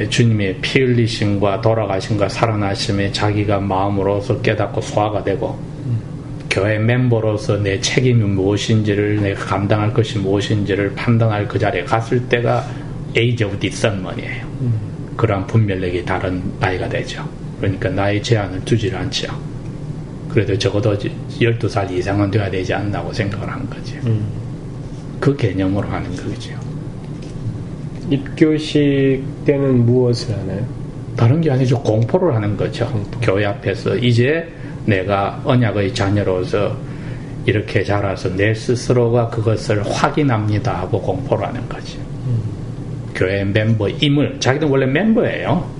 주님의 피 흘리심과 돌아가심과 살아나심에 자기가 마음으로서 깨닫고 소화가 되고 교회 멤버로서 내 책임이 무엇인지를 내가 감당할 것이 무엇인지를 판단할 그 자리에 갔을 때가 age of discernment이에요. 그러한 분별력이 다른 나이가 되죠. 그러니까 나의 제한을 두질 않죠. 그래도 적어도 12살 이상은 돼야 되지 않나고 생각을 한 거죠. 그 개념으로 하는 거죠. 입교식 때는 무엇을 하나요? 다른 게 아니죠. 공포를 하는 거죠. 교회 앞에서 이제 내가 언약의 자녀로서 이렇게 자라서 내 스스로가 그것을 확인합니다 하고 공포를 하는 거죠. 교회 멤버임을, 자기는 원래 멤버예요.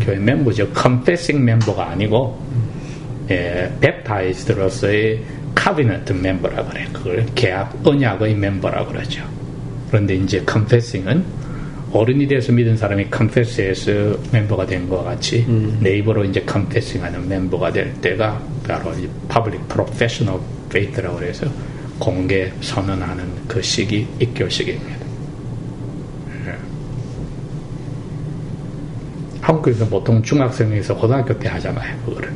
교회 멤버죠. confessing 멤버가 아니고 뵙타이스드로서의 카비넌트 멤버라 그래요. 그걸 계약 언약의 멤버라 그러죠. 그런데 이제 confessing은 어른이 돼서 믿은 사람이 컨페스에서 멤버가 된 것 같이 내 입으로 이제 컨페싱하는 멤버가 될 때가 바로 이 퍼블릭 프로페셔널 페이트라고 해서 공개 선언하는 그 시기, 입교식입니다. 한국에서 보통 중학생에서 고등학교 때 하잖아요, 그거를.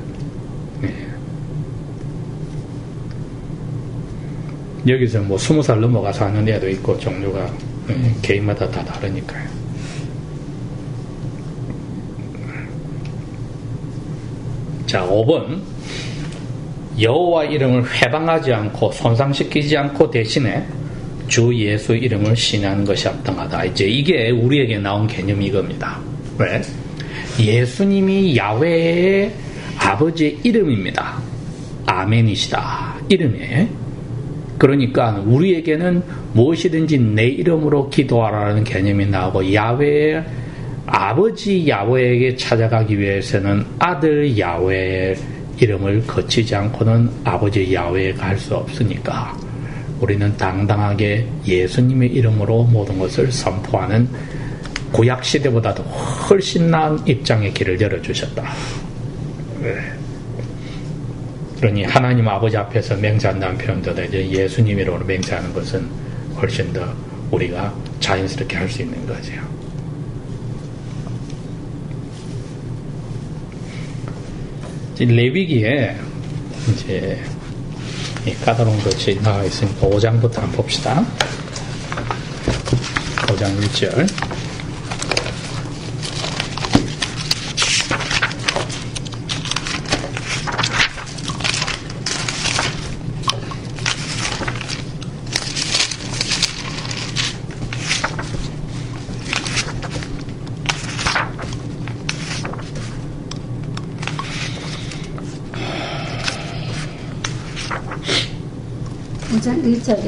여기서 뭐 20살 넘어가서 하는 애도 있고 종류가 개인마다 다 다르니까요. 자, 5번 여호와 이름을 회방하지 않고 손상시키지 않고 대신에 주 예수 이름을 신하는 것이 합당하다. 이제 이게 우리에게 나온 개념이 이겁니다. 왜? 예수님이 야훼의 아버지의 이름입니다. 아멘이시다. 이름에. 그러니까 우리에게는 무엇이든지 내 이름으로 기도하라는 개념이 나오고 야훼의 아버지 야훼에게 찾아가기 위해서는 아들 야훼의 이름을 거치지 않고는 아버지 야훼에 갈 수 없으니까 우리는 당당하게 예수님의 이름으로 모든 것을 선포하는 구약시대보다도 훨씬 나은 입장의 길을 열어주셨다. 그러니 하나님 아버지 앞에서 맹세한다는 표현보다 이제 예수님 이름으로 맹세하는 것은 훨씬 더 우리가 자연스럽게 할 수 있는 거죠. 레위기에 이제 까다로운 것이 나와 있으니까 5장부터 한번 봅시다. 5장 1절.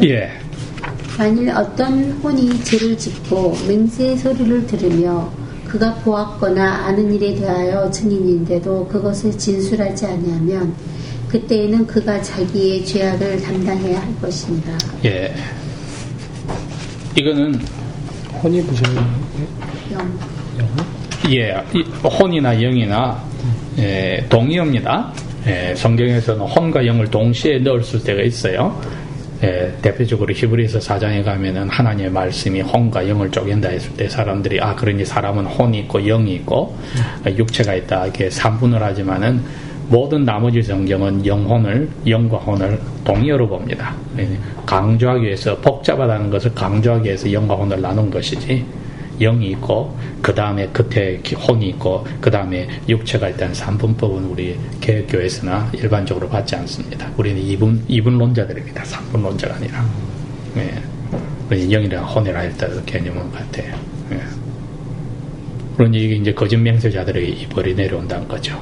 예. 만일 어떤 혼이 죄를 짓고 맹세의 소리를 들으며 그가 보았거나 아는 일에 대하여 증인인데도 그것을 진술하지 아니하면 그때에는 그가 자기의 죄악을 담당해야 할 것입니다. 예. 이거는 혼이 무슨 영. 예, 혼이나 영이나 동의어입니다. 성경에서는 혼과 영을 동시에 넣을 때가 있어요. 대표적으로 히브리서 4장에 가면은 하나님의 말씀이 혼과 영을 쪼갠다 했을 때 사람들이 그러니 사람은 혼이 있고 영이 있고 육체가 있다 이렇게 산분을 하지만은 모든 나머지 성경은 영과 혼을 동의어로 봅니다. 강조하기 위해서 복잡하다는 것을 강조하기 위해서 영과 혼을 나눈 것이지 영이 있고 그 다음에 끝에 혼이 있고 그 다음에 육체가 있다는 삼분법은 우리 개혁교회에서나 일반적으로 받지 않습니다. 우리는 이분론자들입니다. 삼분론자가 아니라. 영이랑 혼이라 할때도 개념은 같아요. 그러니 이게 이제 거짓 맹세자들에게 이 벌이 내려온다는 거죠.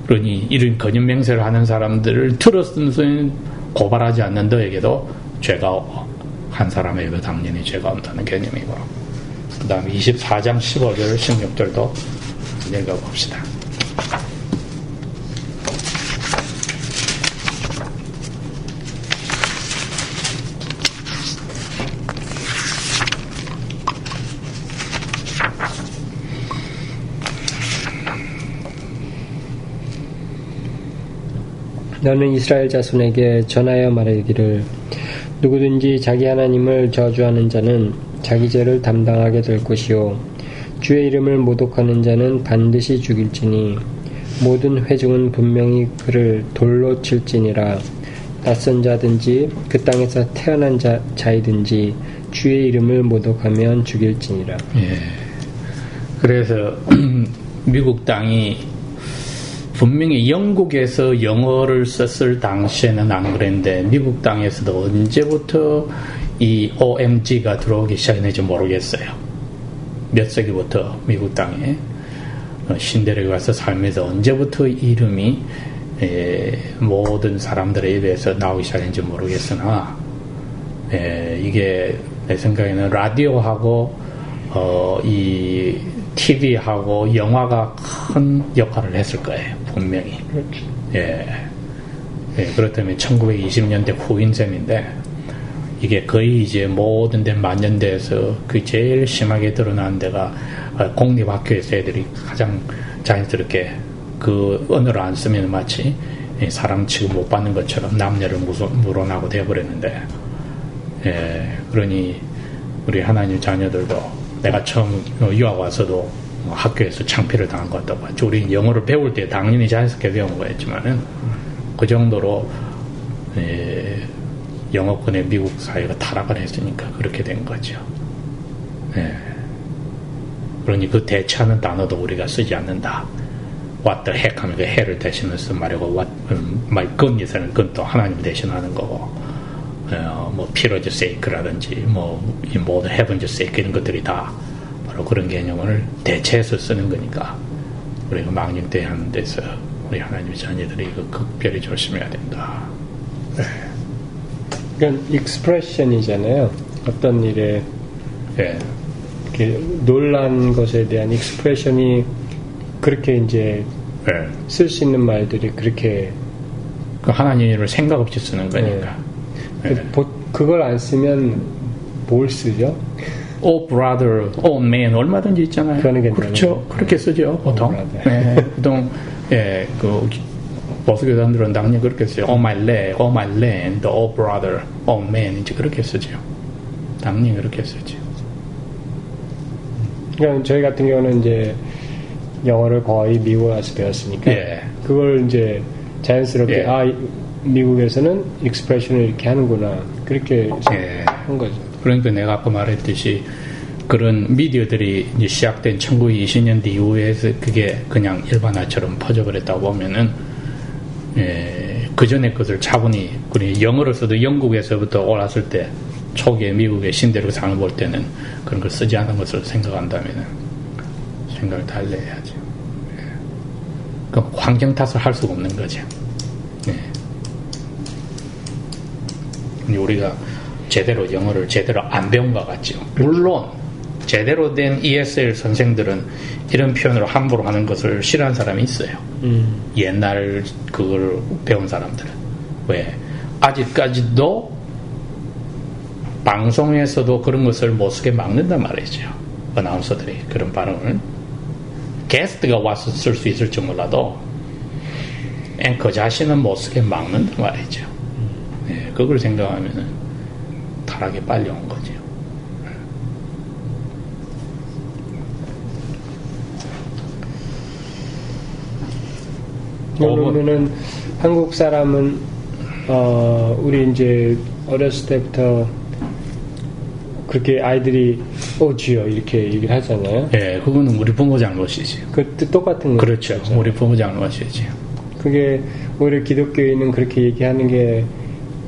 그러니 이런 거짓 맹세를 하는 사람들을 들었으면 고발하지 않는 너에게도 죄가 한 사람에게도 당연히 죄가 온다는 개념이고, 그 다음에 24장 15절 16절도 읽어봅시다. 너는 이스라엘 자손에게 전하여 말하기를 누구든지 자기 하나님을 저주하는 자는 자기 죄를 담당하게 될 것이요 주의 이름을 모독하는 자는 반드시 죽일지니 모든 회중은 분명히 그를 돌로 칠지니라. 낯선 자든지 그 땅에서 태어난 자이든지 주의 이름을 모독하면 죽일지니라. 그래서 미국 땅이 분명히 영국에서 영어를 썼을 당시에는 안 그랬는데 미국 땅에서도 언제부터 이 OMG가 들어오기 시작했는지 모르겠어요. 몇 세기부터 미국 땅에 신대륙에 와서 살면서 언제부터 이름이 모든 사람들의 입에서 나오기 시작했는지 모르겠으나 이게 내 생각에는 라디오하고 이 TV하고 영화가 큰 역할을 했을 거예요. 분명히. 그렇다면 1920년대 후인 셈인데 이게 거의 이제 모든 데 만연돼서 그 제일 심하게 드러나는 데가 공립학교에서 애들이 가장 자연스럽게 그 언어를 안 쓰면 마치 사람 취급 못 받는 것처럼 남녀를 물어나고 돼버렸는데, 그러니 우리 하나님 자녀들도 내가 처음 유학 와서도 학교에서 창피를 당한 것 같다고 하죠. 우리 영어를 배울 때 당연히 자연스럽게 배운 거였지만은 그 정도로 영어권의 미국 사회가 타락을 했으니까 그렇게 된 거죠. 그러니 그 대체하는 단어도 우리가 쓰지 않는다. What the heck 하면 그 해를 대신해서 말이고, what, my goodness는 그건 또 하나님 대신하는 거고, 뭐, pillars sake라든지, 뭐, 이 모든 heaven's sake 이런 것들이 다 바로 그런 개념을 대체해서 쓰는 거니까, 우리가 망령되이 하는 데서 우리 하나님의 자녀들이 이거 극별히 조심해야 된다. 그건 expression이잖아요. 어떤 일에 이렇게 놀란 것에 대한 expression이 그렇게 이제 쓸 수 있는 말들이 그렇게 그 하나님 이름을 생각 없이 쓰는 거니까. 그걸 안 쓰면 뭘 쓰죠? Oh brother, oh man 얼마든지 있잖아요. 그렇죠. 그렇게 쓰죠 보통. 보통 그 보수교단들은 당연히 그렇게 써요. Oh my leg, oh my land, oh brother, oh man 이제 그렇게 쓰죠. 당연히 그렇게 쓰죠. 그러니까 저희 같은 경우는 이제 영어를 거의 미국 와서 배웠으니까 그걸 이제 자연스럽게 미국에서는 익스프레션을 이렇게 하는구나 그렇게 한 거죠. 그러니까 내가 아까 말했듯이 그런 미디어들이 이제 시작된 1920년대 이후에서 그게 그냥 일반화처럼 퍼져버렸다고 보면은 그 전에 것을 차분히 우리 영어로서도 영국에서부터 올랐을 때 초기에 미국의 신대륙 상을 볼 때는 그런 걸 쓰지 않은 것을 생각한다면은 생각을 달래야죠. 그럼 환경 탓을 할 수가 없는 거죠. 우리가 제대로 영어를 제대로 안 배운 것 같죠. 물론 제대로 된 ESL 선생들은 이런 표현으로 함부로 하는 것을 싫어하는 사람이 있어요. 옛날 그걸 배운 사람들은. 왜? 아직까지도 방송에서도 그런 것을 못 쓰게 막는단 말이죠. 아나운서들이 그런 발언을. 게스트가 와서 쓸 수 있을지 몰라도 앵커 자신은 못 쓰게 막는단 말이죠. 그걸 생각하면은 타락이 빨리 온 거죠. 그러면은 한국 사람은 우리 이제 어렸을 때부터 그렇게 아이들이 주여 이렇게 얘기를 하잖아요. 그거는 우리 부모 잘못이지. 그 똑같은 거. 그렇죠. 우리 부모 잘못이지. 그게 오히려 기독교인은 그렇게 얘기하는 게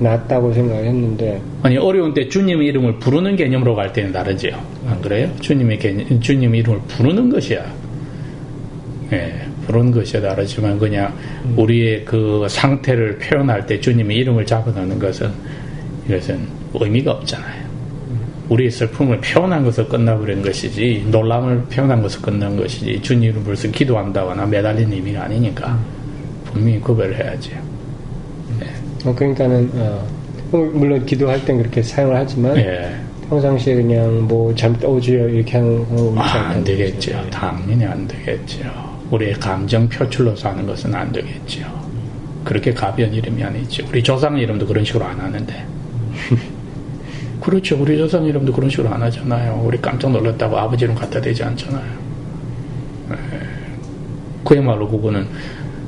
낫다고 생각을 했는데. 아니 어려운 때 주님의 이름을 부르는 개념으로 갈 때는 다르죠. 안 그래요? 주님의 이름을 부르는 것이야. 부르는 것이 다르지만 그냥 우리의 그 상태를 표현할 때 주님의 이름을 잡아놓는 것은 이것은 의미가 없잖아요. 우리의 슬픔을 표현한 것을 끝나버린 것이지 놀람을 표현한 것을 끝난 것이지 주님 이름을 벌써 기도한다거나 매달리는 의미가 아니니까 분명히 구별을 해야지. 그러니까는 물론 기도할 땐 그렇게 사용을 하지만 평상시에 그냥 뭐 잘못 주여 이렇게 하는 거 안 되겠죠. 당연히 안 되겠죠. 우리의 감정 표출로서 하는 것은 안 되겠죠. 그렇게 가벼운 이름이 아니죠. 우리 조상 이름도 그런 식으로 안 하는데. 그렇죠. 우리 조상 이름도 그런 식으로 안 하잖아요. 우리 깜짝 놀랐다고 아버지 이름 갖다 대지 않잖아요. 그야말로 그거는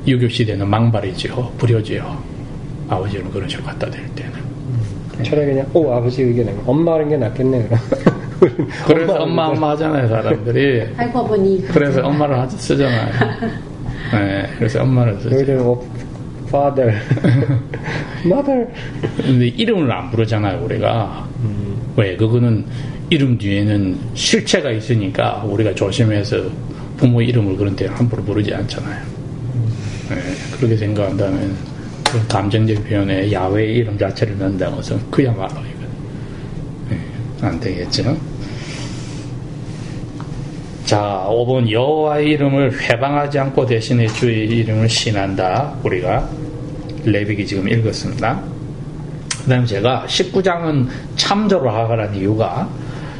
유교시대는 망발이죠. 불효지요. 아버지 이름 그런 식으로 갖다 댈 때는. 차라리 그냥 아버지 의견에 엄마 하는 게 낫겠네. 그래서 엄마 하잖아요 사람들이. 아이고 아버니. 그래서 엄마를 쓰잖아요. 그래서 엄마를 쓰죠. father, mother. 근데 이름을 안 부르잖아요 우리가. 왜? 그거는 이름 뒤에는 실체가 있으니까 우리가 조심해서 부모 이름을 그런 데 함부로 부르지 않잖아요. 그렇게 생각한다면 그 감정적 표현에 야훼의 이름 자체를 넣는다는 것은 그야말로 이거 안 되겠죠. 자, 5번 여호와의 이름을 회방하지 않고 대신에 주의 이름을 신한다. 우리가 레위기 지금 읽었습니다. 그 다음에 제가 19장은 참조를 하라는 이유가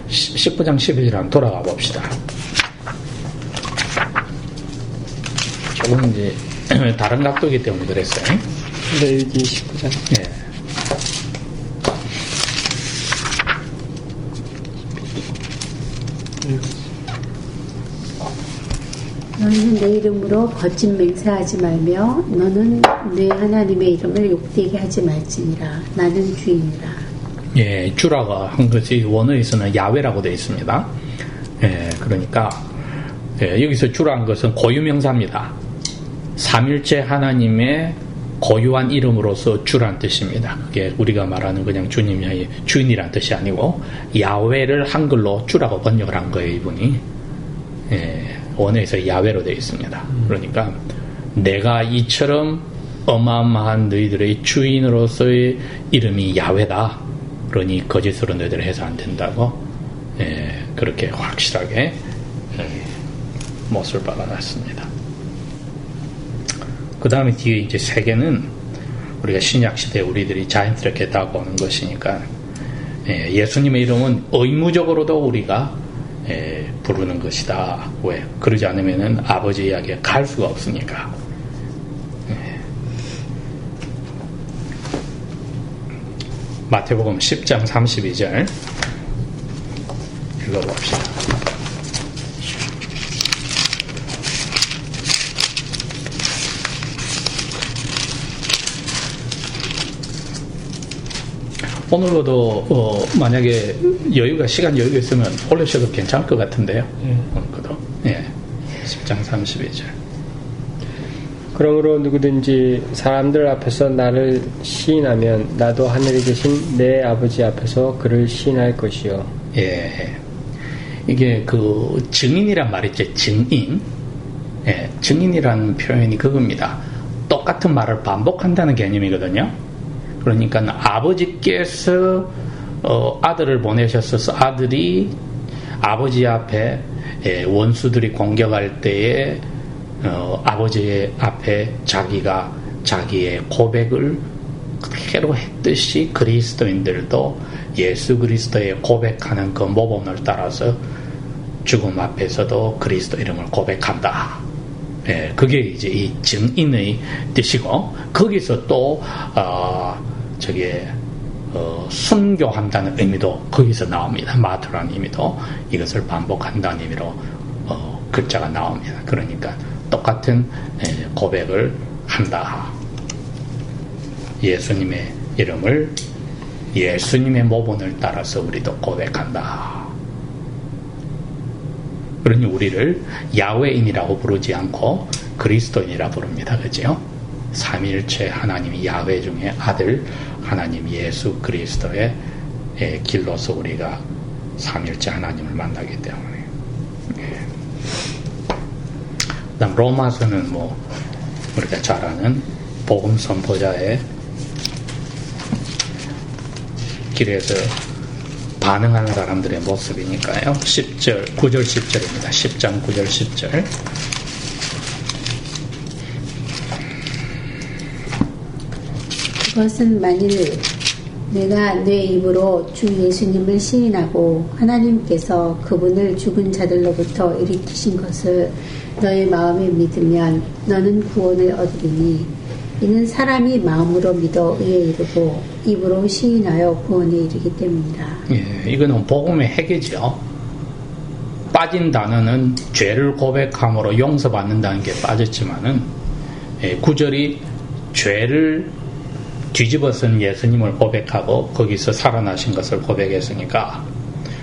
19장 11장 돌아가 봅시다. 조금 이제 다른 각도이기 때문에 그랬어요. 레위기 19장. 예. 너희는 내 이름으로 거짓 맹세하지 말며 너는 내 하나님의 이름을 욕되게 하지 말지니라. 나는 주인이라. 예, 주라고 한 것이 원어에서는 야훼라고 되어 있습니다. 예, 그러니까 여기서 주라는 것은 고유명사입니다. 삼일체 하나님의 고유한 이름으로서 주란 뜻입니다. 그게 우리가 말하는 그냥 주님이 주인이란 뜻이 아니고 야훼를 한글로 주라고 번역을 한 거예요, 이분이. 예, 원어에서 야훼로 되어 있습니다. 그러니까 내가 이처럼 어마어마한 너희들의 주인으로서의 이름이 야훼다. 그러니 거짓으로 너희들 해서 안 된다고 그렇게 확실하게 못을 박아놨습니다. 그 다음에 뒤에 이제 세 개는 우리가 신약 시대에 우리들이 자연스럽게 다가오는 것이니까 예수님의 이름은 의무적으로도 우리가 부르는 것이다. 왜? 그러지 않으면은 아버지 이야기에 갈 수가 없으니까. 마태복음 10장 32절 읽어봅시다. 오늘도 만약에 시간 여유가 있으면 올리셔도 괜찮을 것 같은데요. 오늘도 10장 32절. 그러므로 누구든지 사람들 앞에서 나를 시인하면 나도 하늘에 계신 내 아버지 앞에서 그를 시인할 것이요. 예, 이게 그 증인이란 말 있죠. 증인. 예, 증인이라는 표현이 그겁니다. 똑같은 말을 반복한다는 개념이거든요. 그러니까 아버지께서 아들을 보내셨어서 아들이 아버지 앞에 원수들이 공격할 때에 아버지 앞에 자기가 자기의 고백을 그대로 했듯이 그리스도인들도 예수 그리스도의 고백하는 그 모범을 따라서 죽음 앞에서도 그리스도 이름을 고백한다. 그게 이제 이 증인의 뜻이고, 거기서 또 순교한다는 의미도 거기서 나옵니다. 마트라는 의미도 이것을 반복한다는 의미로 글자가 나옵니다. 그러니까 똑같은 고백을 한다. 예수님의 이름을 예수님의 모본을 따라서 우리도 고백한다. 그러니 우리를 야훼인이라고 부르지 않고 그리스도인이라 부릅니다. 그죠? 삼일체 하나님 야훼 중에 아들 하나님 예수 그리스도의 길로서 우리가 삼일체 하나님을 만나기 때문에. 그다음 로마서는 우리가 잘 아는 복음 선포자의 길에서 반응하는 사람들의 모습이니까요. 9절 10절입니다. 10장 9절 10절. 그것은 만일 내가 내 입으로 주 예수님을 시인하고 하나님께서 그분을 죽은 자들로부터 일으키신 것을 너의 마음에 믿으면 너는 구원을 얻으리니 이는 사람이 마음으로 믿어 의에 이르고 입으로 시인하여 구원에 이르기 때문이라. 예, 이거는 복음의 핵이죠. 빠진 단어는 죄를 고백함으로 용서받는다는 게 빠졌지만은 9절이 죄를 뒤집어쓴 예수님을 고백하고 거기서 살아나신 것을 고백했으니까,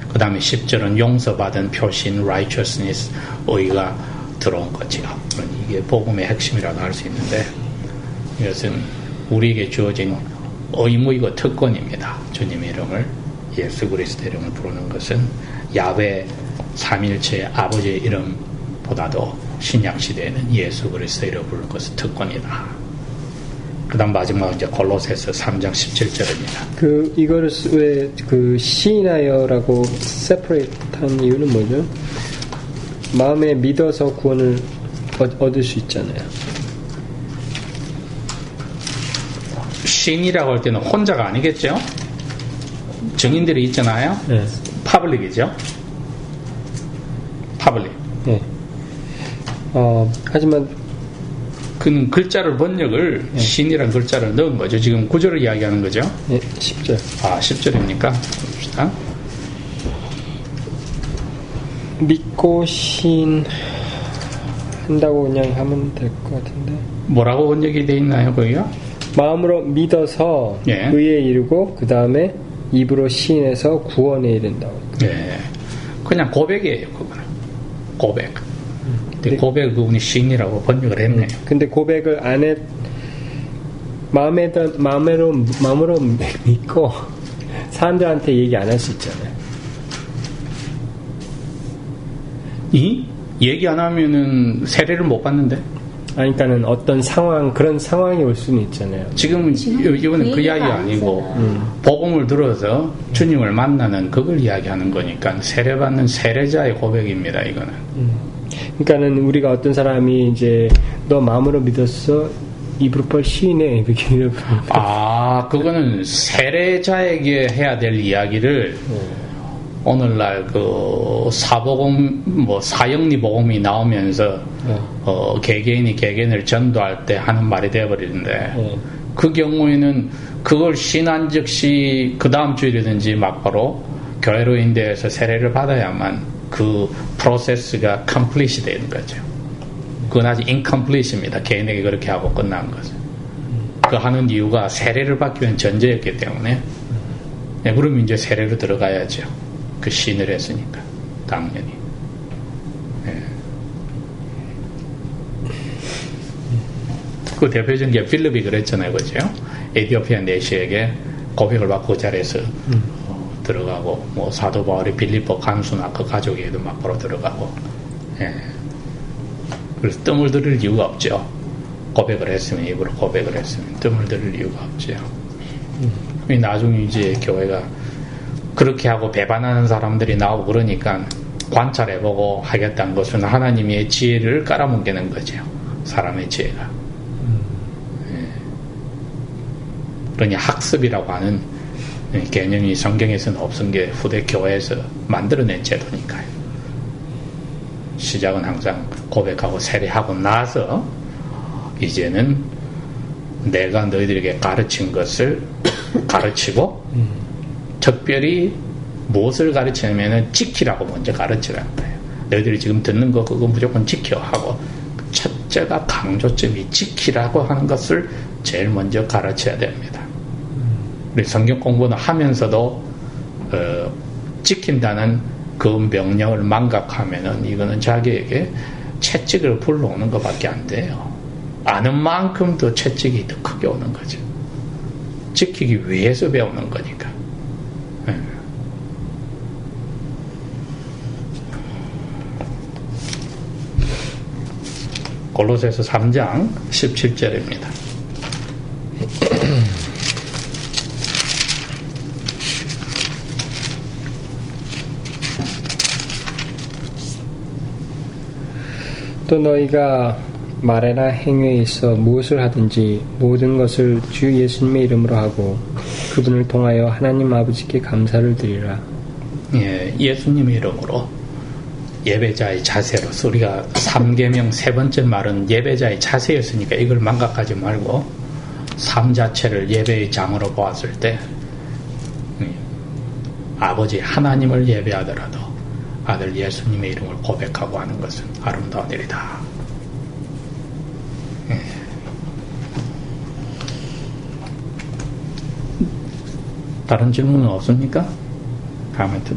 그 다음에 10절은 용서받은 표신 righteousness, 의가 들어온 거지요. 이게 복음의 핵심이라고 할 수 있는데, 이것은 우리에게 주어진 의무이고 특권입니다. 주님의 이름을, 예수 그리스도 이름을 부르는 것은 야훼 삼일체의 아버지의 이름보다도 신약 시대에는 예수 그리스도 이름을 부르는 것은 특권이다. 그 다음 마지막 이제 골로새서 3장 17절입니다. 이거를 왜 시인하여라고 separate 한 이유는 뭐죠? 마음에 믿어서 구원을 얻을 수 있잖아요. 신이라고 할 때는 혼자가 아니겠죠? 증인들이 있잖아요. 네. 파블릭이죠. 파블릭. 네. 하지만 그는 글자를 번역을 신이라는 글자를 넣은 거죠. 지금 구절을 이야기하는 거죠. 네, 10절. 10절입니까? 봅시다. 믿고 신 한다고 그냥 하면 될 것 같은데. 뭐라고 번역이 돼 있나요, 거기요? 마음으로 믿어서 예. 의에 이르고 그 다음에 입으로 시인해서 구원에 이른다고. 예. 그냥 고백이에요, 그거는. 고백. 근데 고백 그분이 신이라고 번역을 했네요. 근데 고백을 안 했, 마음으로 믿고 사람들한테 얘기 안 할 수 있잖아요. 얘기 안 하면은 세례를 못 받는데? 그러니까는 어떤 상황, 그런 상황이 올 수는 있잖아요. 지금 이거는 그 이야기 아니고 복음을 들어서 주님을 만나는 그걸 이야기하는 거니까 세례받는 세례자의 고백입니다. 이거는. 그러니까는 우리가 어떤 사람이 이제 너 마음으로 믿었어 입으로 뻘 시인해 이렇게 그거는 세례자에게 해야 될 이야기를 오늘날 그 사복음 사형리 복음이 나오면서 개개인이 개개인을 전도할 때 하는 말이 되어버리는데 그 경우에는 그걸 신한 즉시 그 다음 주일이든지 막바로 교회로 인도해서 세례를 받아야만 그 프로세스가 컴플리시 되는 거죠. 그건 아직 인컴플리시입니다. 개인에게 그렇게 하고 끝난 것은. 그 하는 이유가 세례를 받기 위한 전제였기 때문에. 그러면 이제 세례로 들어가야죠. 그 신을 했으니까 당연히. 그 대표적인 게 필립이 그랬잖아요, 그죠? 에티오피아 내시에게 고백을 받고 그 자리에서 들어가고, 사도 바울이 빌립보 간수나 그 가족에게도 막 바로 들어가고. 그래서 뜸을 들일 이유가 없죠. 고백을 했으면, 입으로 고백을 했으면 뜸을 들일 이유가 없죠. 나중에 이제 교회가 그렇게 하고 배반하는 사람들이 나오고 그러니까 관찰해보고 하겠다는 것은 하나님의 지혜를 깔아뭉개는 거죠. 사람의 지혜가. 그러니 학습이라고 하는 개념이 성경에서는 없은 게 후대 교회에서 만들어낸 제도니까요. 시작은 항상 고백하고 세례하고 나서 이제는 내가 너희들에게 가르친 것을 가르치고 특별히 무엇을 가르치냐면은 지키라고 먼저 가르치라는 거예요. 너희들이 지금 듣는 거 그거 무조건 지켜 하고 첫째가 강조점이 지키라고 하는 것을 제일 먼저 가르쳐야 됩니다. 우리 성경 공부는 하면서도 지킨다는 그 명령을 망각하면은 이거는 자기에게 채찍을 불러오는 것밖에 안 돼요. 아는 만큼 더 채찍이 더 크게 오는 거죠. 지키기 위해서 배우는 거니까. 골로새서 3장 17절입니다. 또 너희가 말에나 행위에 있어 무엇을 하든지 모든 것을 주 예수님의 이름으로 하고 그분을 통하여 하나님 아버지께 감사를 드리라. 예수님의 이름으로 예배자의 자세로 우리가 3계명 세 번째 말은 예배자의 자세였으니까 이걸 망각하지 말고 삶 자체를 예배의 장으로 보았을 때 아버지 하나님을 예배하더라도 아들 예수님의 이름을 고백하고 하는 것은 아름다운 일이다. 다른 질문은 없습니까? 다음에 또